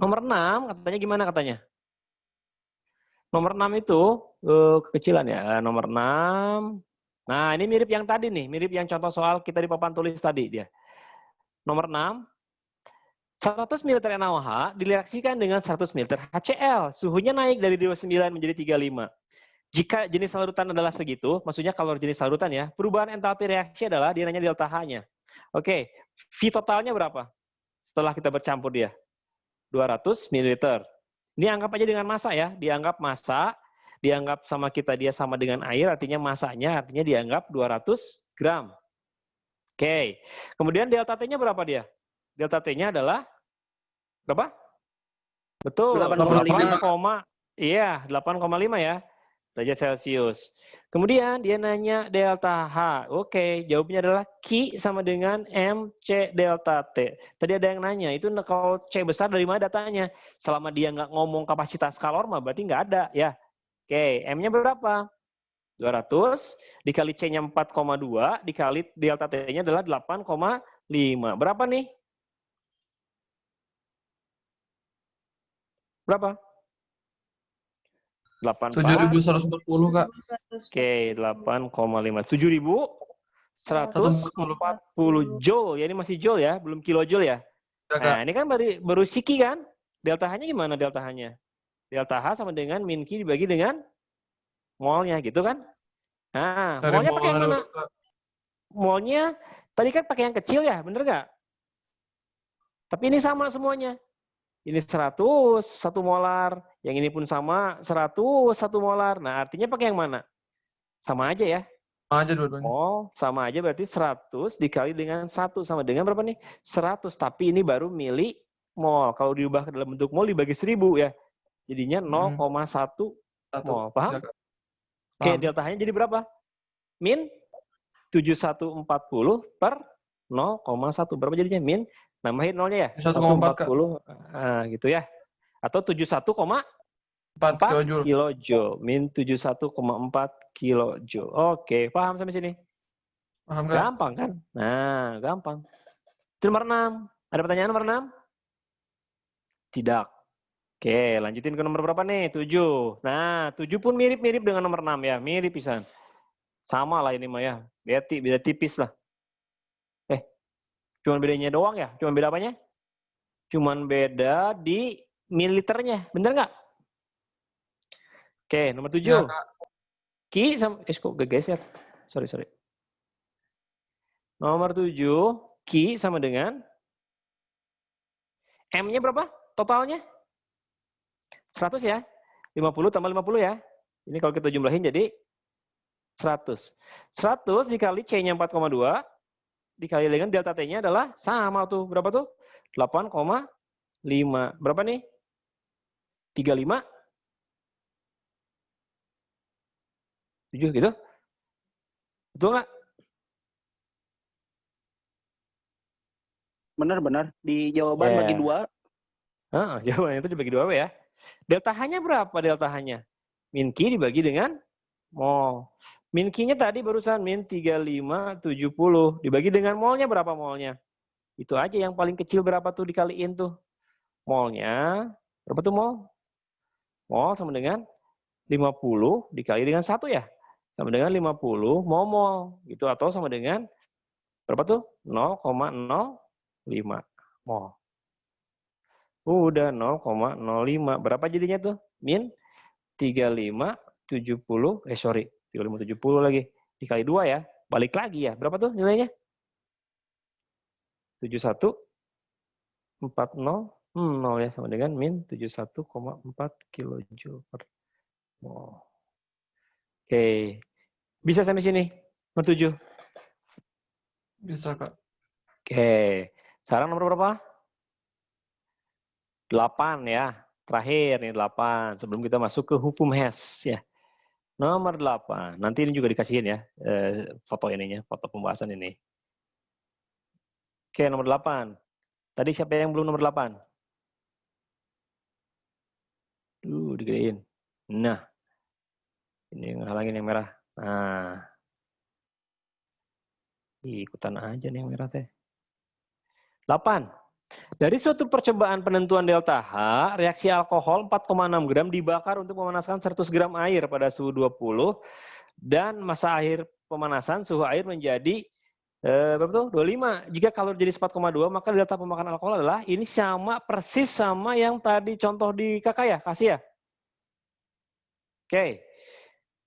A: Nomor 6 katanya gimana katanya? Nomor 6 itu kekecilan ya. Nomor 6. Nah, ini mirip yang tadi nih. Mirip yang contoh soal kita di papan tulis tadi dia. Nomor 6. 100 ml NaOH direaksikan dengan 100 ml HCl. Suhunya naik dari 29 menjadi 35. Jika jenis larutan adalah segitu, maksudnya kalau jenis larutan ya, perubahan entalpi reaksi adalah dia nanya delta H-nya. Oke, V totalnya berapa? Setelah kita bercampur dia. 200 ml. Ini anggap aja dengan massa ya. Dianggap massa, dianggap sama kita dia sama dengan air, artinya massanya, artinya dianggap 200 gram. Oke. Kemudian delta T-nya berapa dia? Delta T-nya adalah berapa? Betul.
B: 8,5.
A: Iya, 8,5 ya. Derajat Celcius. Kemudian dia nanya delta H. Oke, jawabnya adalah Q sama dengan MC delta T. Tadi ada yang nanya, itu kalau C besar dari mana datanya? Selama dia nggak ngomong kapasitas kalor mah berarti nggak ada ya. Oke, M-nya berapa? 200 dikali C-nya 4,2 dikali delta T-nya adalah 8,5. Berapa nih? Berapa?
D: 7.140 Kak.
A: Oke, 8,5. 7.140 joule. Ya, ini masih joule ya, belum kilojoule ya.
D: Ya,
A: Nah,
D: Kak.
A: ini kan baru Siki kan? Delta H-nya gimana delta H-nya? Delta H sama dengan min Q dibagi dengan molnya gitu kan? Nah,
D: Cari
A: molnya pakai yang
D: molnya
A: mana?
D: dulu, Kak.
A: Molnya tadi kan pakai yang kecil ya, bener nggak? Tapi ini sama semuanya. Ini 100, 1 molar. Yang ini pun sama, 100, 1 molar. Nah, artinya pakai yang mana? Sama aja ya.
D: Sama aja dua-duanya.
A: Oh, sama aja berarti 100 dikali dengan 1 sama dengan berapa nih? 100, tapi ini baru milimol. Kalau diubah ke dalam bentuk mol dibagi 1000 ya. Jadinya 0,1 mol. Paham?
D: Ya, Kak.
A: Oke,
D: Paham.
A: delta H-nya jadi berapa? Min 7140 per 0,1. Berapa jadinya? Min, nambahin nolnya ya?
D: 1,4, Kak.
A: 140. Nah, gitu ya. Atau 71,4
D: 4 kilojoule.
A: kilojoule. Min 71,4 kilojoule. Oke, paham sampai sini?
D: Paham, Kak?
A: Gampang kan? Nah, gampang. Itu nomor 6. Ada pertanyaan nomor 6? Tidak. Oke, lanjutin ke nomor berapa nih? 7. Nah, 7 pun mirip-mirip dengan nomor 6 ya. Mirip pisan. Sama lah ini mah ya. Beda tipis lah. Cuman bedanya doang ya? Cuman beda apanya? Cuman beda di mililiternya. Bener nggak? Oke, nomor 7.
D: Ya, Kak.
A: Ki sama... kok geser? Sorry. Nomor 7. Ki sama dengan... M-nya berapa? Totalnya? 100 ya? 50 tambah 50 ya? Ini kalau kita jumlahin jadi 100. 100 dikali C-nya 4,2 dikali dengan delta T-nya adalah sama tuh. Berapa tuh? 8,5. Berapa nih? 35? 7 gitu? Betul nggak?
B: Benar. Di jawaban
A: Yeah.
B: bagi 2
A: Jawabannya itu dibagi 2W ya. Delta H-nya berapa delta H-nya? Min Q dibagi dengan mol. Min Q-nya tadi barusan min 3570. Dibagi dengan molnya berapa molnya? Itu aja yang paling kecil berapa tuh dikaliin tuh. Molnya, berapa tuh mol? Mol sama dengan 50 dikali dengan 1 ya. Sama dengan 50 mol. Gitu, atau sama dengan berapa tuh? 0,05 mol. Udah 0,05. Berapa jadinya tuh? Min 3570. 3570 lagi. Dikali 2 ya. Balik lagi ya. Berapa tuh nilainya? 7140 ya. Sama dengan min 71,4 kilojoule per mol. Oke. Bisa sampai sini? Nomor 7.
D: Bisa, Kak.
A: Oke. Sekarang nomor berapa? 8 ya. Terakhir nih 8. Sebelum kita masuk ke hukum Hess ya. Nomor 8. Nanti ini juga dikasihin ya. Foto ininya. Foto pembahasan ini. Oke, nomor 8. Tadi siapa yang belum nomor 8? Digedein. Nah. Ini ngehalangin yang merah. Nah. Ikutan aja nih yang merah teh. 8. Dari suatu percobaan penentuan delta H, reaksi alkohol 4,6 gram dibakar untuk memanaskan 100 gram air pada suhu 20 dan masa akhir pemanasan suhu air menjadi berapa tuh? 25. Jika kalori jadi 4,2 maka delta pembakaran alkohol adalah ini sama persis sama yang tadi contoh di kakak ya, kasih ya. Oke.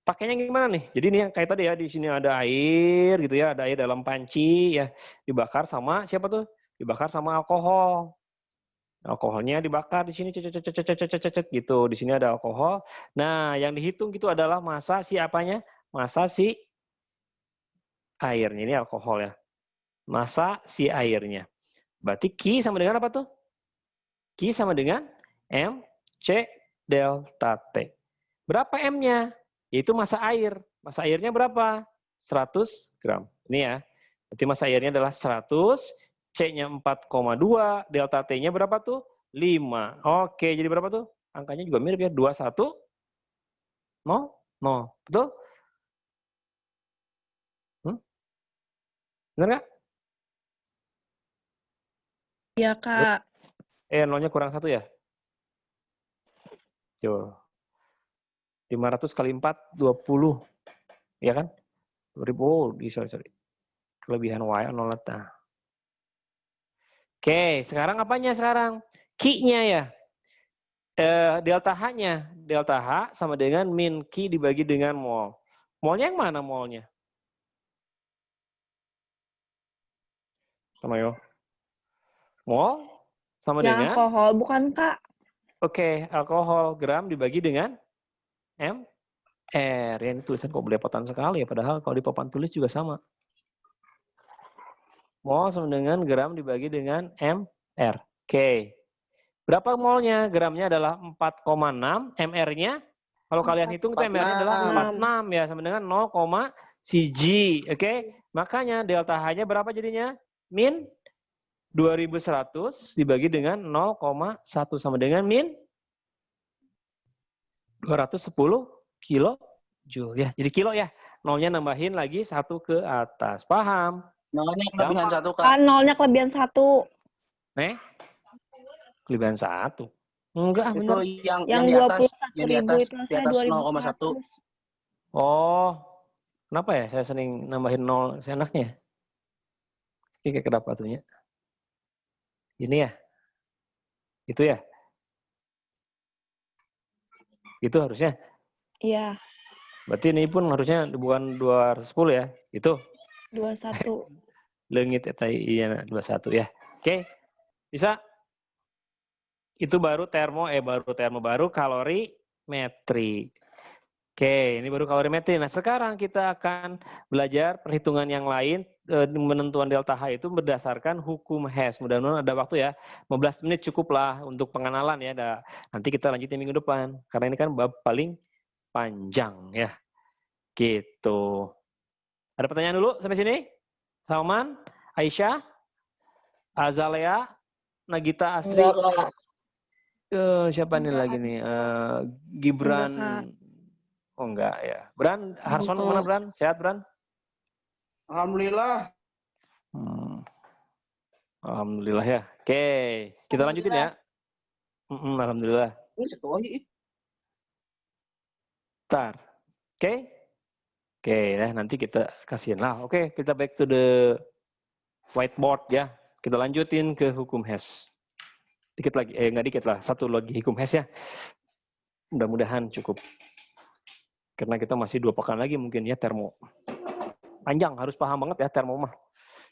A: Pakainya gimana nih? Jadi ini yang kayak tadi ya, di sini ada air gitu ya, ada air dalam panci ya, dibakar sama siapa tuh? Dibakar sama alkohol. Alkoholnya dibakar di sini gitu. Di sini ada alkohol. Nah, yang dihitung gitu adalah massa si apanya? Massa si airnya. Ini alkohol ya. Massa si airnya. Berarti Q sama dengan apa tuh? Q sama dengan MC delta T. Berapa M-nya? Yaitu massa air. Massa airnya berapa? 100 gram. Ini ya. Berarti massa airnya adalah 100, C-nya 4,2, delta T-nya berapa tuh? 5. Oke, jadi berapa tuh? Angkanya juga mirip ya. 21, 0, 0. Betul? Benar nggak?
E: Iya, Kak.
A: Nolnya kurang 1 ya? Coba. 500 kali 4, 20. Ya kan? 2000, sorry. Kelebihan Y, 0 letak. Oke, sekarang apanya sekarang? Q-nya ya. Delta H-nya. Delta H sama dengan min Q dibagi dengan mol. Molnya yang mana molnya? Sama yo. Mol sama
E: Yang
A: dengan?
E: alkohol, bukan, Kak?
A: Oke, alkohol gram dibagi dengan M. R. Ini tulisan kok belepotan sekali ya. Padahal kalau di papan tulis juga sama. Mol sama dengan gram dibagi dengan MR. Oke. Berapa molnya? Gramnya adalah 4,6. MR-nya, kalau kalian hitung itu MR-nya adalah 46 ya. Sama dengan 0, Cg. Oke. Makanya delta H-nya berapa jadinya? Min 2100 dibagi dengan 0,1 sama dengan min 210 kilo joule ya. Jadi kilo ya. Nolnya nambahin lagi 1 ke atas. Paham?
B: Nolnya kelebihan 1, Kak.
E: Kan nolnya kelebihan 1.
A: Kelebihan 1. Enggak,
B: Itu
A: bener.
B: yang di atas,
E: 21.000 itu
B: di atas 0,1.
A: Oh, kenapa ya saya sering nambahin 0 seenaknya? Ini kenapa tuhnya? Ini ya? Itu ya? Itu harusnya?
E: Iya,
A: Berarti ini pun harusnya bukan 210 ya? Itu?
E: 21.
A: Leungit eta iya 21 ya. Oke. Bisa? Itu baru baru kalorimetri. Oke, ini baru kalorimetri. Nah, sekarang kita akan belajar perhitungan yang lain, penentuan delta H itu berdasarkan hukum Hess. Mudah-mudahan ada waktu ya. 15 menit cukuplah untuk pengenalan ya. Nanti kita lanjutin minggu depan. Karena ini kan bab paling panjang ya. Gitu. Ada pertanyaan dulu sampai sini? Salman, Aisyah, Azalea, Nagita Asri. Siapa nih
E: Enggak
A: lagi
E: ada.
A: nih? Gibran.
E: Enggak, Kak.
A: Oh enggak ya. Bran, Harson
E: Enggak.
A: mana Bran? Sehat Bran?
B: Alhamdulillah.
A: Hmm, Alhamdulillah ya. Oke, kita lanjutin ya. Alhamdulillah.
B: Ini setuahi.
A: Bentar. Oke. Oke, ya nanti kita kasihin lah. Oke, kita back to the whiteboard ya. Kita lanjutin ke hukum Hess. Dikit lagi, nggak dikit lah. Satu lagi hukum Hess ya. Mudah-mudahan cukup. Karena kita masih 2 pekan lagi mungkin ya termo. Panjang, harus paham banget ya termo mah.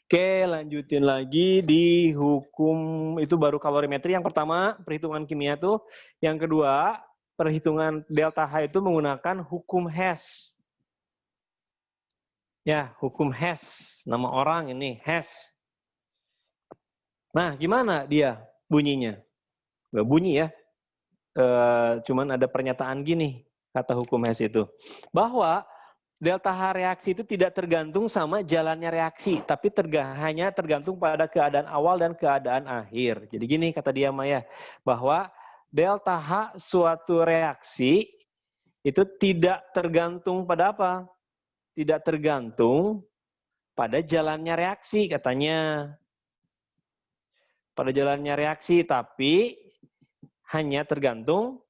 A: Oke, lanjutin lagi di hukum, itu baru kalorimetri yang pertama, perhitungan kimia tuh. Yang kedua, perhitungan delta H itu menggunakan hukum Hess. Ya, hukum Hess. Nama orang ini, Hess. Nah, gimana dia bunyinya? Nggak bunyi ya. Cuman ada pernyataan gini, kata hukum Hess itu. Bahwa delta H reaksi itu tidak tergantung sama jalannya reaksi, tapi hanya tergantung pada keadaan awal dan keadaan akhir. Jadi gini kata dia Maya, bahwa delta H suatu reaksi itu tidak tergantung pada apa? Tidak tergantung pada jalannya reaksi katanya. Pada jalannya reaksi, tapi hanya tergantung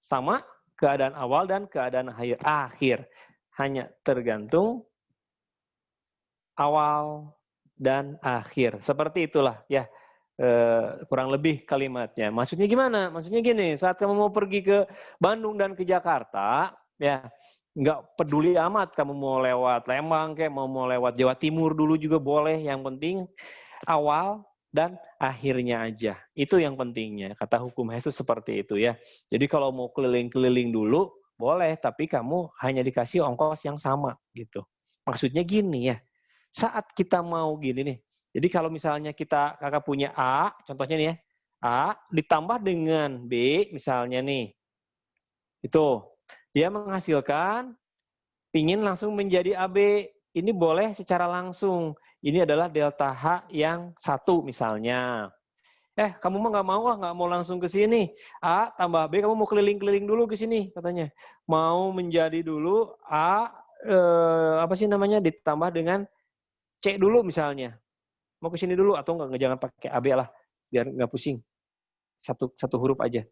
A: sama keadaan awal dan keadaan akhir. Hanya tergantung awal dan akhir. Seperti itulah ya kurang lebih kalimatnya. Maksudnya gimana? Maksudnya gini, saat kamu mau pergi ke Bandung dan ke Jakarta, ya nggak peduli amat kamu mau lewat Lembang kayak mau lewat Jawa Timur dulu juga boleh. Yang penting awal dan akhirnya aja. Itu yang pentingnya. Kata hukum Hess seperti itu ya. Jadi kalau mau keliling-keliling dulu boleh, tapi kamu hanya dikasih ongkos yang sama gitu. Maksudnya gini ya. Saat kita mau gini nih. Jadi kalau misalnya kakak punya A, contohnya nih ya. A ditambah dengan B misalnya nih. Itu. Dia menghasilkan pingin langsung menjadi AB. Ini boleh secara langsung. Ini adalah delta H yang 1 misalnya. Kamu mah nggak mau langsung ke sini. A tambah B, kamu mau keliling-keliling dulu ke sini katanya. Mau menjadi dulu A, ditambah dengan C dulu misalnya. Mau ke sini dulu atau nggak jangan pakai AB lah, biar nggak pusing. Satu huruf aja.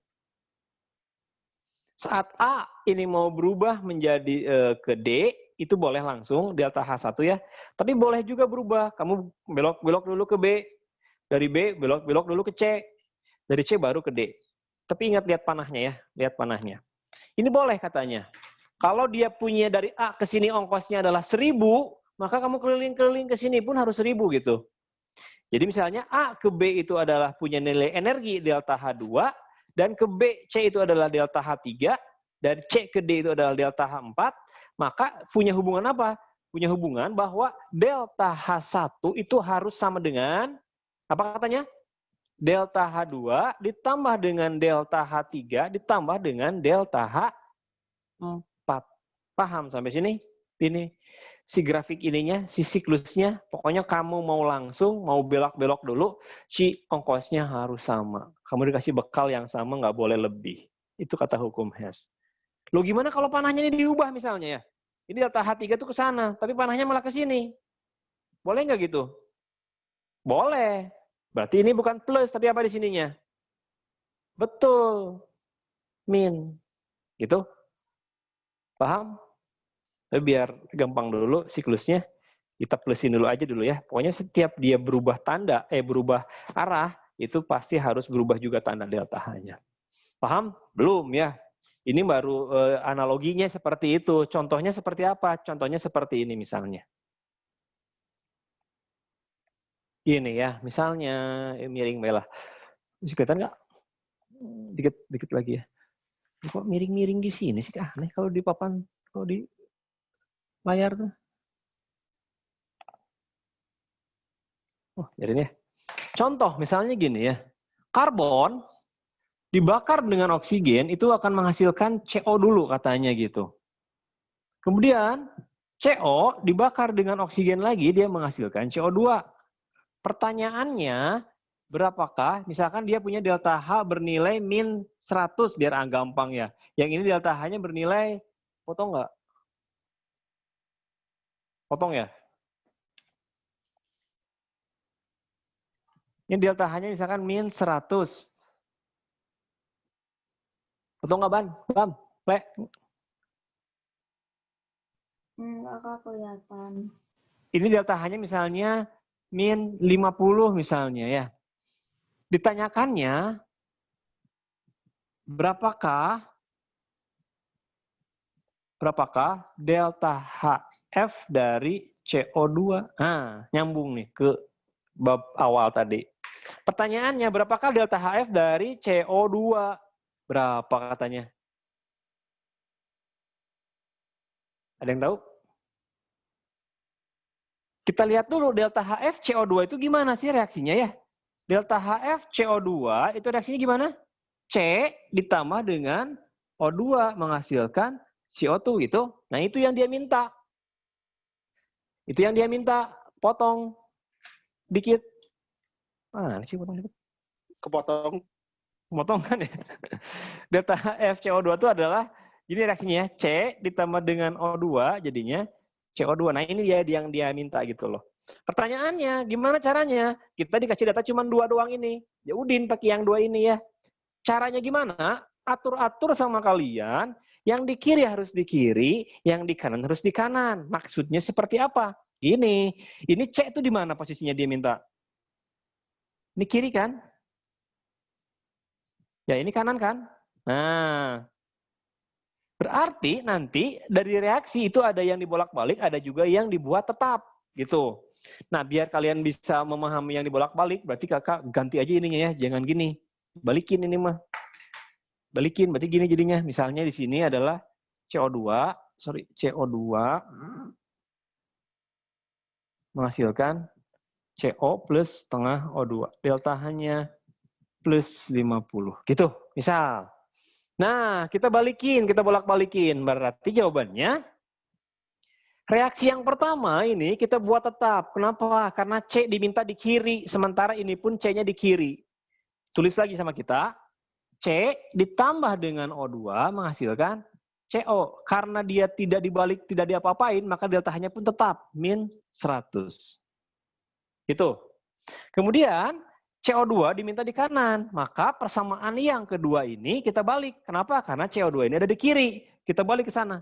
A: Saat A ini mau berubah menjadi ke D, itu boleh langsung delta H1 ya. Tapi boleh juga berubah. Kamu belok dulu ke B. Dari B belok dulu ke C. Dari C baru ke D. Tapi ingat lihat panahnya ya. Lihat panahnya. Ini boleh katanya. Kalau dia punya dari A ke sini ongkosnya adalah 1.000, maka kamu keliling-keliling ke sini pun harus 1.000 gitu. Jadi misalnya A ke B itu adalah punya nilai energi delta H2, dan ke B, C itu adalah delta H3, dan C ke D itu adalah delta H4, maka punya hubungan apa? Punya hubungan bahwa delta H1 itu harus sama dengan, apa katanya? Delta H2 ditambah dengan delta H3 ditambah dengan delta H4. Paham sampai sini? Ini si grafik ininya, si siklusnya, pokoknya kamu mau langsung, mau belok-belok dulu, si ongkosnya harus sama. Kamu dikasih bekal yang sama, nggak boleh lebih. Itu kata hukum Hess. Loh gimana kalau panahnya ini diubah misalnya ya? Ini delta H3 itu ke sana, tapi panahnya malah ke sini. Boleh nggak gitu? Boleh. Berarti ini bukan plus, tapi apa di sininya? Betul. Min. Gitu? Paham? Tapi biar gampang dulu siklusnya, kita plusin dulu aja dulu ya. Pokoknya setiap dia berubah tanda, berubah arah, itu pasti harus berubah juga tanda delta H-nya. Paham? Belum ya? Ini baru analoginya seperti itu. Contohnya seperti apa? Contohnya seperti ini misalnya. Ini ya, misalnya miring Bella. Bisa kelihatan nggak? Dikit lagi ya. Kok miring-miring di sini sih? Aneh kalau di papan, kalau di layar tuh. Oh, jadi ya. Contoh misalnya gini ya. Karbon dibakar dengan oksigen itu akan menghasilkan CO dulu katanya gitu. Kemudian CO dibakar dengan oksigen lagi dia menghasilkan CO2. Pertanyaannya, berapakah, misalkan dia punya delta H bernilai min 100, biar gampang ya. Yang ini delta H-nya bernilai, potong nggak? Potong ya? Ini delta H-nya misalkan min 100. Potong nggak, Ban? Bam? Le?
C: Enggak Kak kelihatan.
A: Ini delta H-nya misalnya min 50 misalnya ya. Ditanyakannya, berapakah delta HF dari CO2? Nah, nyambung nih ke bab awal tadi. Pertanyaannya, berapakah delta HF dari CO2? Berapa katanya? Ada yang tahu? Kita lihat dulu delta HF CO2 itu gimana sih reaksinya ya? Delta HF CO2 itu reaksinya gimana? C ditambah dengan O2 menghasilkan CO2 gitu. Nah, itu yang dia minta. Itu yang dia minta. Potong dikit. Mana sih potong dikit?
B: Kepotong.
A: Potong kan ya? Delta HF CO2 itu adalah ini reaksinya ya. C ditambah dengan O2 jadinya CO2. Nah, ini dia yang dia minta gitu loh. Pertanyaannya, gimana caranya? Kita dikasih data cuma 2 doang ini. Ya udin pakai yang 2 ini ya. Caranya gimana? Atur-atur sama kalian. Yang di kiri harus di kiri, yang di kanan harus di kanan. Maksudnya seperti apa? Ini C itu di mana posisinya dia minta? Ini kiri kan? Ya ini kanan kan? Nah, berarti nanti dari reaksi itu ada yang dibolak-balik, ada juga yang dibuat tetap gitu. Nah, biar kalian bisa memahami yang dibolak-balik, berarti kakak ganti aja ininya ya, jangan gini. Balikin ini mah. Balikin, berarti gini jadinya. Misalnya di sini adalah CO2 menghasilkan CO plus setengah O2. Delta hanya plus 50. Gitu, misal. Nah, kita bolak-balikin. Berarti jawabannya, reaksi yang pertama ini kita buat tetap. Kenapa? Karena C diminta di kiri, sementara ini pun C-nya di kiri. Tulis lagi sama kita, C ditambah dengan O2 menghasilkan CO. Karena dia tidak dibalik, tidak diapa-apain, maka delta-nya pun tetap, min 100. Gitu. Kemudian, CO2 diminta di kanan, maka persamaan yang kedua ini kita balik. Kenapa? Karena CO2 ini ada di kiri. Kita balik ke sana.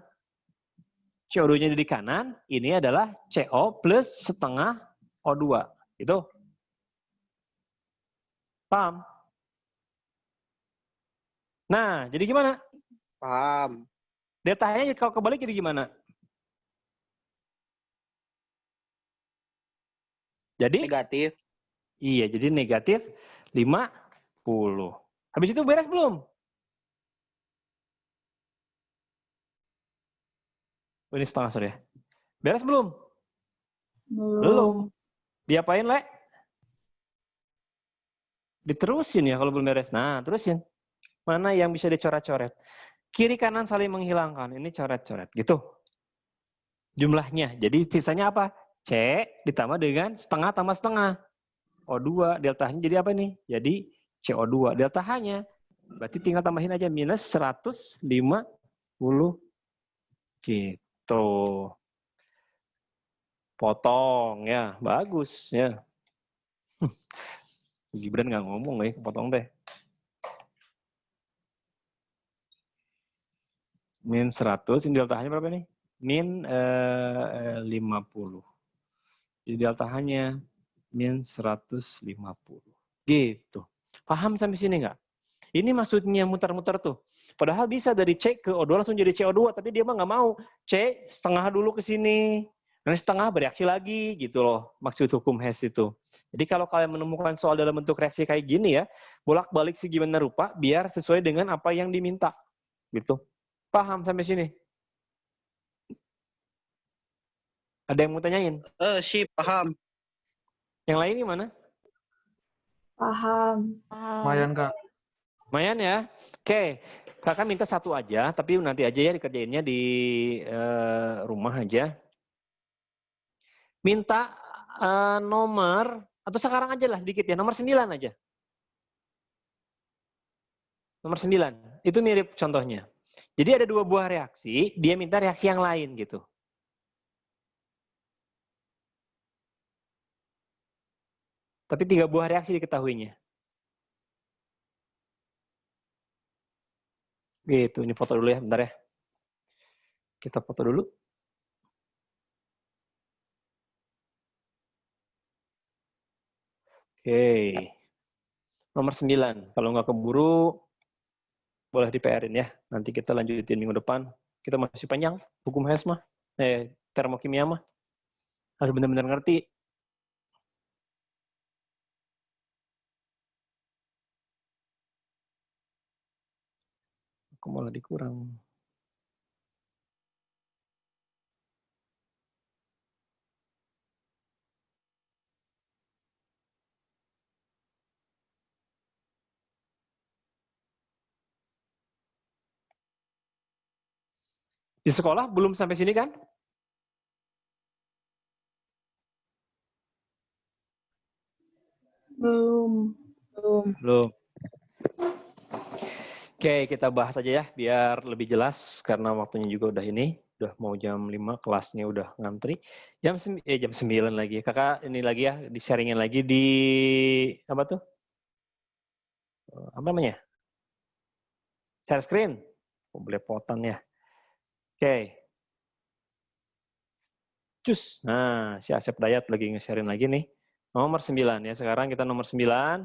A: CO2-nya di kanan, ini adalah CO plus setengah O2. Itu. Paham? Nah, jadi gimana?
B: Paham.
A: Delta-nya kalau kebalik jadi gimana? Jadi?
B: Negatif.
A: Iya, jadi negatif 50. Habis itu beres belum? Oh, ini setengah, sorry ya. Beres belum? Belum. Diapain, Le? Diterusin ya kalau belum beres. Nah, terusin. Mana yang bisa dicoret-coret? Kiri kanan saling menghilangkan. Ini coret-coret. Gitu. Jumlahnya. Jadi sisanya apa? C ditambah dengan setengah tambah setengah. O2. Delta-nya jadi apa nih? Jadi CO2. Delta-nya. Berarti tinggal tambahin aja. Minus 150. Gitu. Potong ya, bagus ya. Gibran nggak ngomong nih, potong teh. Min 100, ini delta-nya berapa nih? Min 50. Jadi delta-nya min 150. Gitu. Paham sampai sini nggak? Ini maksudnya muter-muter tuh. Padahal bisa dari C ke O2 langsung jadi CO2, tapi dia mah nggak mau. C setengah dulu ke sini, nanti setengah bereaksi lagi, gitu loh. Maksud hukum Hess itu. Jadi kalau kalian menemukan soal dalam bentuk reaksi kayak gini ya, bolak-balik segimana rupa, biar sesuai dengan apa yang diminta. Gitu. Paham sampai sini? Ada yang mau tanyain?
B: Sip, paham.
A: Yang lain gimana?
C: Paham.
D: Lumayan, Kak.
A: Lumayan ya? Oke. Kakak minta satu aja, tapi nanti aja ya dikerjainnya di rumah aja. Minta nomor Atau sekarang aja lah sedikit ya, nomor 9 aja. Nomor 9. Itu mirip contohnya. Jadi ada 2 buah reaksi, dia minta reaksi yang lain gitu. Tapi 3 buah reaksi diketahuinya. Gitu, ini foto dulu ya, bentar ya. Kita foto dulu. Oke. Nomor 9. Kalau nggak keburu, boleh di PR-in ya. Nanti kita lanjutin minggu depan. Kita masih panjang, hukum HES mah. Termokimia mah. Harus benar-benar ngerti. Aku malah dikurang. Di sekolah belum sampai sini kan?
C: Belum.
A: Belum. Oke, kita bahas aja ya, biar lebih jelas, karena waktunya juga udah ini. Udah mau jam 5, kelasnya udah ngantri. Jam 9 lagi. Kakak ini lagi ya, di-sharingin lagi di, apa tuh? Apa namanya? Share screen. Belepotan ya. Oke. Cus. Nah, si Asep Dayat lagi nge-sharein lagi nih. Nomor 9 ya. Sekarang kita nomor 9.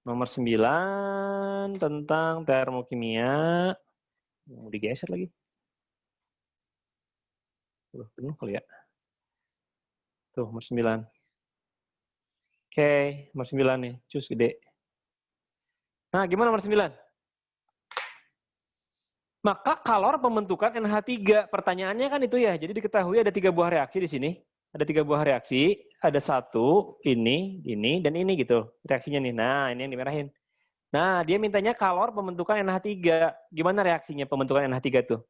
A: Nomor 9 tentang termokimia. Mau digeser lagi. Tuh, penuh kali ya. Tuh, nomor 9. Oke, nomor 9 nih. Cus gede. Nah, gimana nomor 9? Maka kalor pembentukan NH3. Pertanyaannya kan itu ya. Jadi diketahui ada 3 buah reaksi di sini. Ada 3 buah reaksi. Ada 1, ini, dan ini gitu. Reaksinya nih. Nah, ini yang dimerahin. Nah, dia mintanya kalor pembentukan NH3. Gimana reaksinya pembentukan NH3 tuh?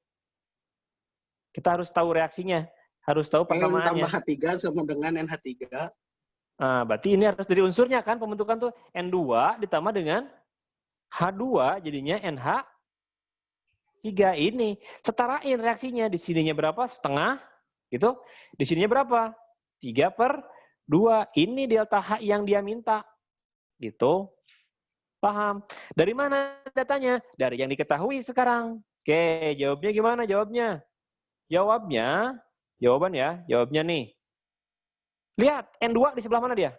A: Kita harus tahu reaksinya. Harus tahu persamaannya.
B: N tambah H3 sama dengan NH3.
A: Nah, berarti ini harus dari unsurnya kan. Pembentukan tuh N2 ditambah dengan H2 jadinya NH3 ini. Setarain reaksinya. Di sininya berapa? Setengah. Gitu. Di sininya berapa? 3/2. Ini delta H yang dia minta. Gitu. Paham? Dari mana datanya? Dari yang diketahui sekarang. Oke, jawabnya gimana jawabnya? Jawabannya nih. Lihat, N2 di sebelah mana dia?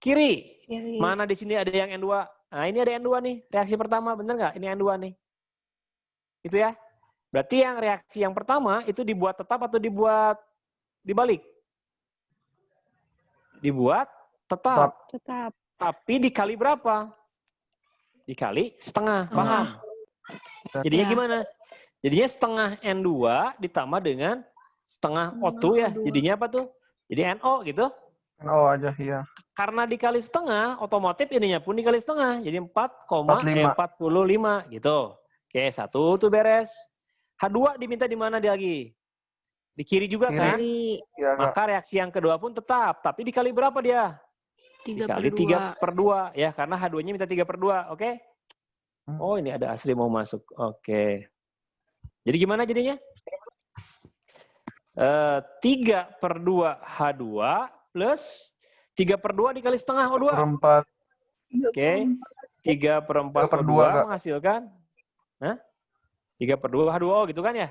A: Kiri. Mana di sini ada yang N2? Nah, ini ada N2 nih. Reaksi pertama, bener nggak? Ini N2 nih. Itu ya. Berarti yang reaksi yang pertama itu dibuat tetap atau dibuat dibalik? Dibuat tetap. Tapi dikali berapa? Dikali setengah. Paham? Jadinya gimana? Jadinya setengah N2 ditambah dengan setengah O2 ya. Jadinya apa tuh? Jadi NO gitu.
D: NO aja, iya.
A: Karena dikali setengah, otomotif ininya pun dikali setengah. Jadi 4,45 gitu. Oke, 1 tuh beres. H2 diminta di mana dia lagi? Di kiri juga kan?
D: Ya,
A: maka reaksi yang kedua pun tetap. Tapi dikali berapa dia? Dikali 3/2. Ya, karena H2-nya minta 3/2. Oke? Oh, ini ada Asri mau masuk. Oke. Jadi gimana jadinya? 3/2 H2 plus 3/2 dikali setengah O2.
D: 4.
A: Oke. 3/4 O2 menghasilkan 3/2 H2O gitu kan ya?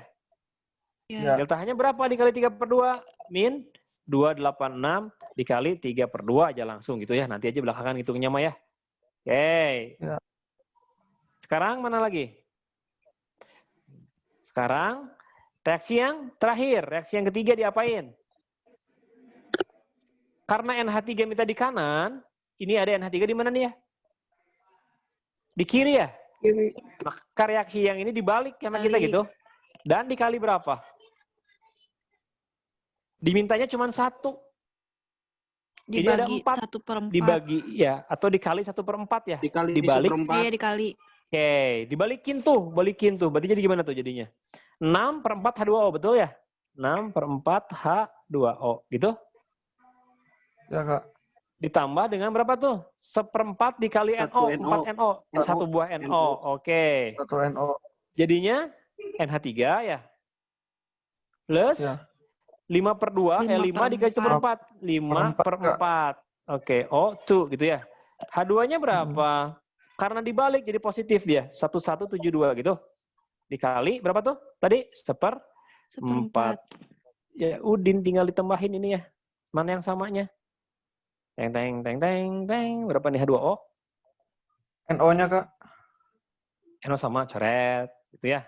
E: Ya.
A: Delta H-nya berapa dikali 3/2? Min 286 dikali 3/2 aja langsung gitu ya. Nanti aja belakangan hitungnya mah ya. Oke.
D: Ya.
A: Sekarang mana lagi? Sekarang reaksi yang terakhir, reaksi yang ketiga diapain? Karena NH3 minta di kanan, ini ada NH3 di mana nih ya? Di kiri ya?
C: Kiri.
A: Maka reaksi yang ini dibalik sama kita gitu. Dan dikali berapa? Dimintanya cuma 1. Ini ada 4.
E: 1/4.
A: Dibagi ya, atau dikali 1/4 ya?
B: Dikali
A: Dibalik.
B: 1/4.
E: Iya, dikali.
A: Oke, balikin tuh. Berarti jadi gimana tuh jadinya? 6/4 H2O, betul ya? 6/4 H2O, gitu?
D: Ya, Kak.
A: Ditambah dengan berapa tuh? 1/4 dikali
B: Satu
A: NO,
B: NO.
A: 4 NO. Satu buah NO. Oke.
D: 1 NO.
A: Jadinya NH3 ya. Plus
D: Ya.
A: 5/2, 5
E: 5/4.
A: dikali 1/4. 5/4. Oke, O2 gitu ya. H2-nya berapa? Karena dibalik jadi positif dia. 1172 gitu. Dikali berapa tuh? Tadi 1/4.
E: 1/4.
A: Ya, Udin tinggal ditambahin ini ya. Mana yang samanya? Teng, teng, teng, teng, teng. Berapa nih H2O?
D: NO-nya, Kak.
A: NO sama, coret. Gitu ya.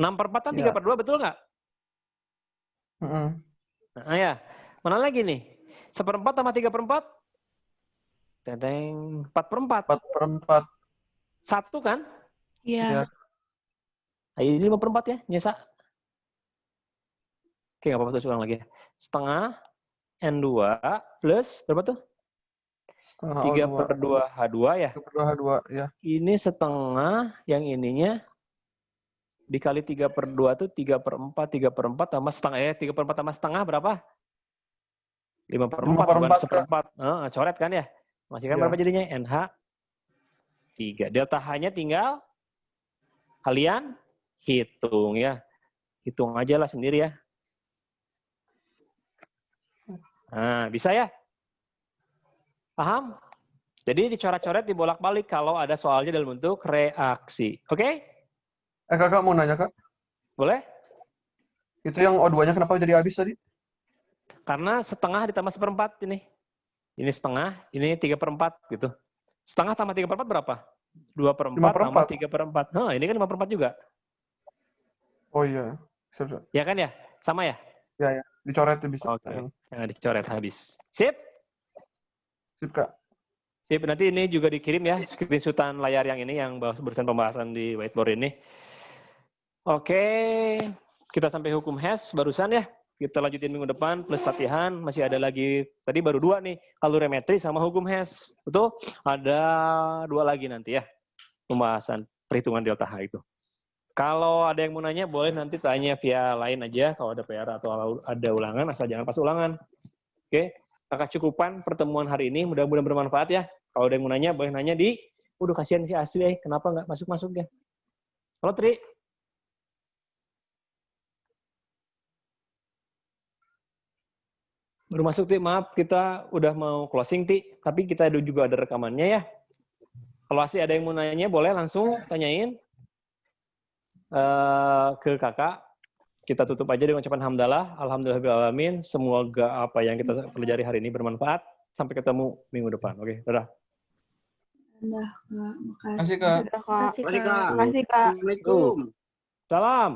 A: 6/4 kan
D: Ya.
A: 3/2, betul nggak?
D: Mm-mm.
A: Nah, ya. Mana lagi nih? 1/4 sama 3/4? Teng, teng. 4/4.
D: 4/4.
A: 1 kan?
E: Iya.
D: Ya.
A: Ayo, ini 5/4 ya, Nyesa. Oke, nggak apa-apa, terus ulang lagi ya. Setengah N2 plus, berapa tuh?
D: Setengah
A: 3/2 H2 ya.
D: 3/2 H2, ya.
A: Ini setengah, yang ininya dikali 3/2 tuh 3/4, 3/4 tambah setengah. 3/4 tambah setengah berapa? 5/4, bukan 1/4. Coret kan ya? Masih kan
D: Iya.
A: berapa jadinya? NH3. Delta H-nya tinggal kalian hitung ya. Hitung aja lah sendiri ya. Nah, bisa ya? Paham? Jadi dicoret-coret, dibolak-balik kalau ada soalnya dalam bentuk reaksi. Oke?
D: Kakak mau nanya, Kak.
A: Boleh?
D: Itu yang O2-nya kenapa jadi habis tadi?
A: Karena setengah ditambah 1/4 ini. Ini setengah, ini 3/4 gitu. Setengah tambah 3/4 berapa? 2/4 tambah 3/4. Ini kan 5/4 juga.
D: Oh iya. Siap.
A: Ya kan ya? Sama ya?
D: Ya. Dicoret tuh bisa.
A: Oke. Nah, dicoret habis. Sip?
D: Sip, Kak.
A: Sip, nanti ini juga dikirim ya, screenshotan layar yang ini, yang barusan pembahasan di whiteboard ini. Oke, kita sampai hukum HES barusan ya. Kita lanjutin minggu depan, plus latihan. Masih ada lagi, tadi baru 2 nih, kalorimetri sama hukum HES. Betul? Ada 2 lagi nanti ya, pembahasan perhitungan delta H itu. Kalau ada yang mau nanya, boleh nanti tanya via lain aja, kalau ada PR atau ada ulangan, asal jangan pas ulangan. Oke, kakak cukupan pertemuan hari ini, mudah-mudahan bermanfaat ya. Kalau ada yang mau nanya, boleh nanya di, udah kasihan si Astri, kenapa nggak masuk-masuk ya? Halo Tri. Baru masuk Ti, maaf kita udah mau closing Ti, tapi kita juga ada rekamannya ya. Kalau masih ada yang mau nanya, boleh langsung tanyain ke kakak. Kita tutup aja dengan ucapan hamdalah, alhamdulillahirrahmanirrahim. Semoga apa yang kita pelajari hari ini bermanfaat. Sampai ketemu minggu depan. Oke, dadah.
C: Udah, Kak.
D: Makasih, Kak.
E: Makasih,
B: Makasih,
E: Kak.
B: Kak.
E: Makasih, Kak.
B: Assalamualaikum.
A: Salam.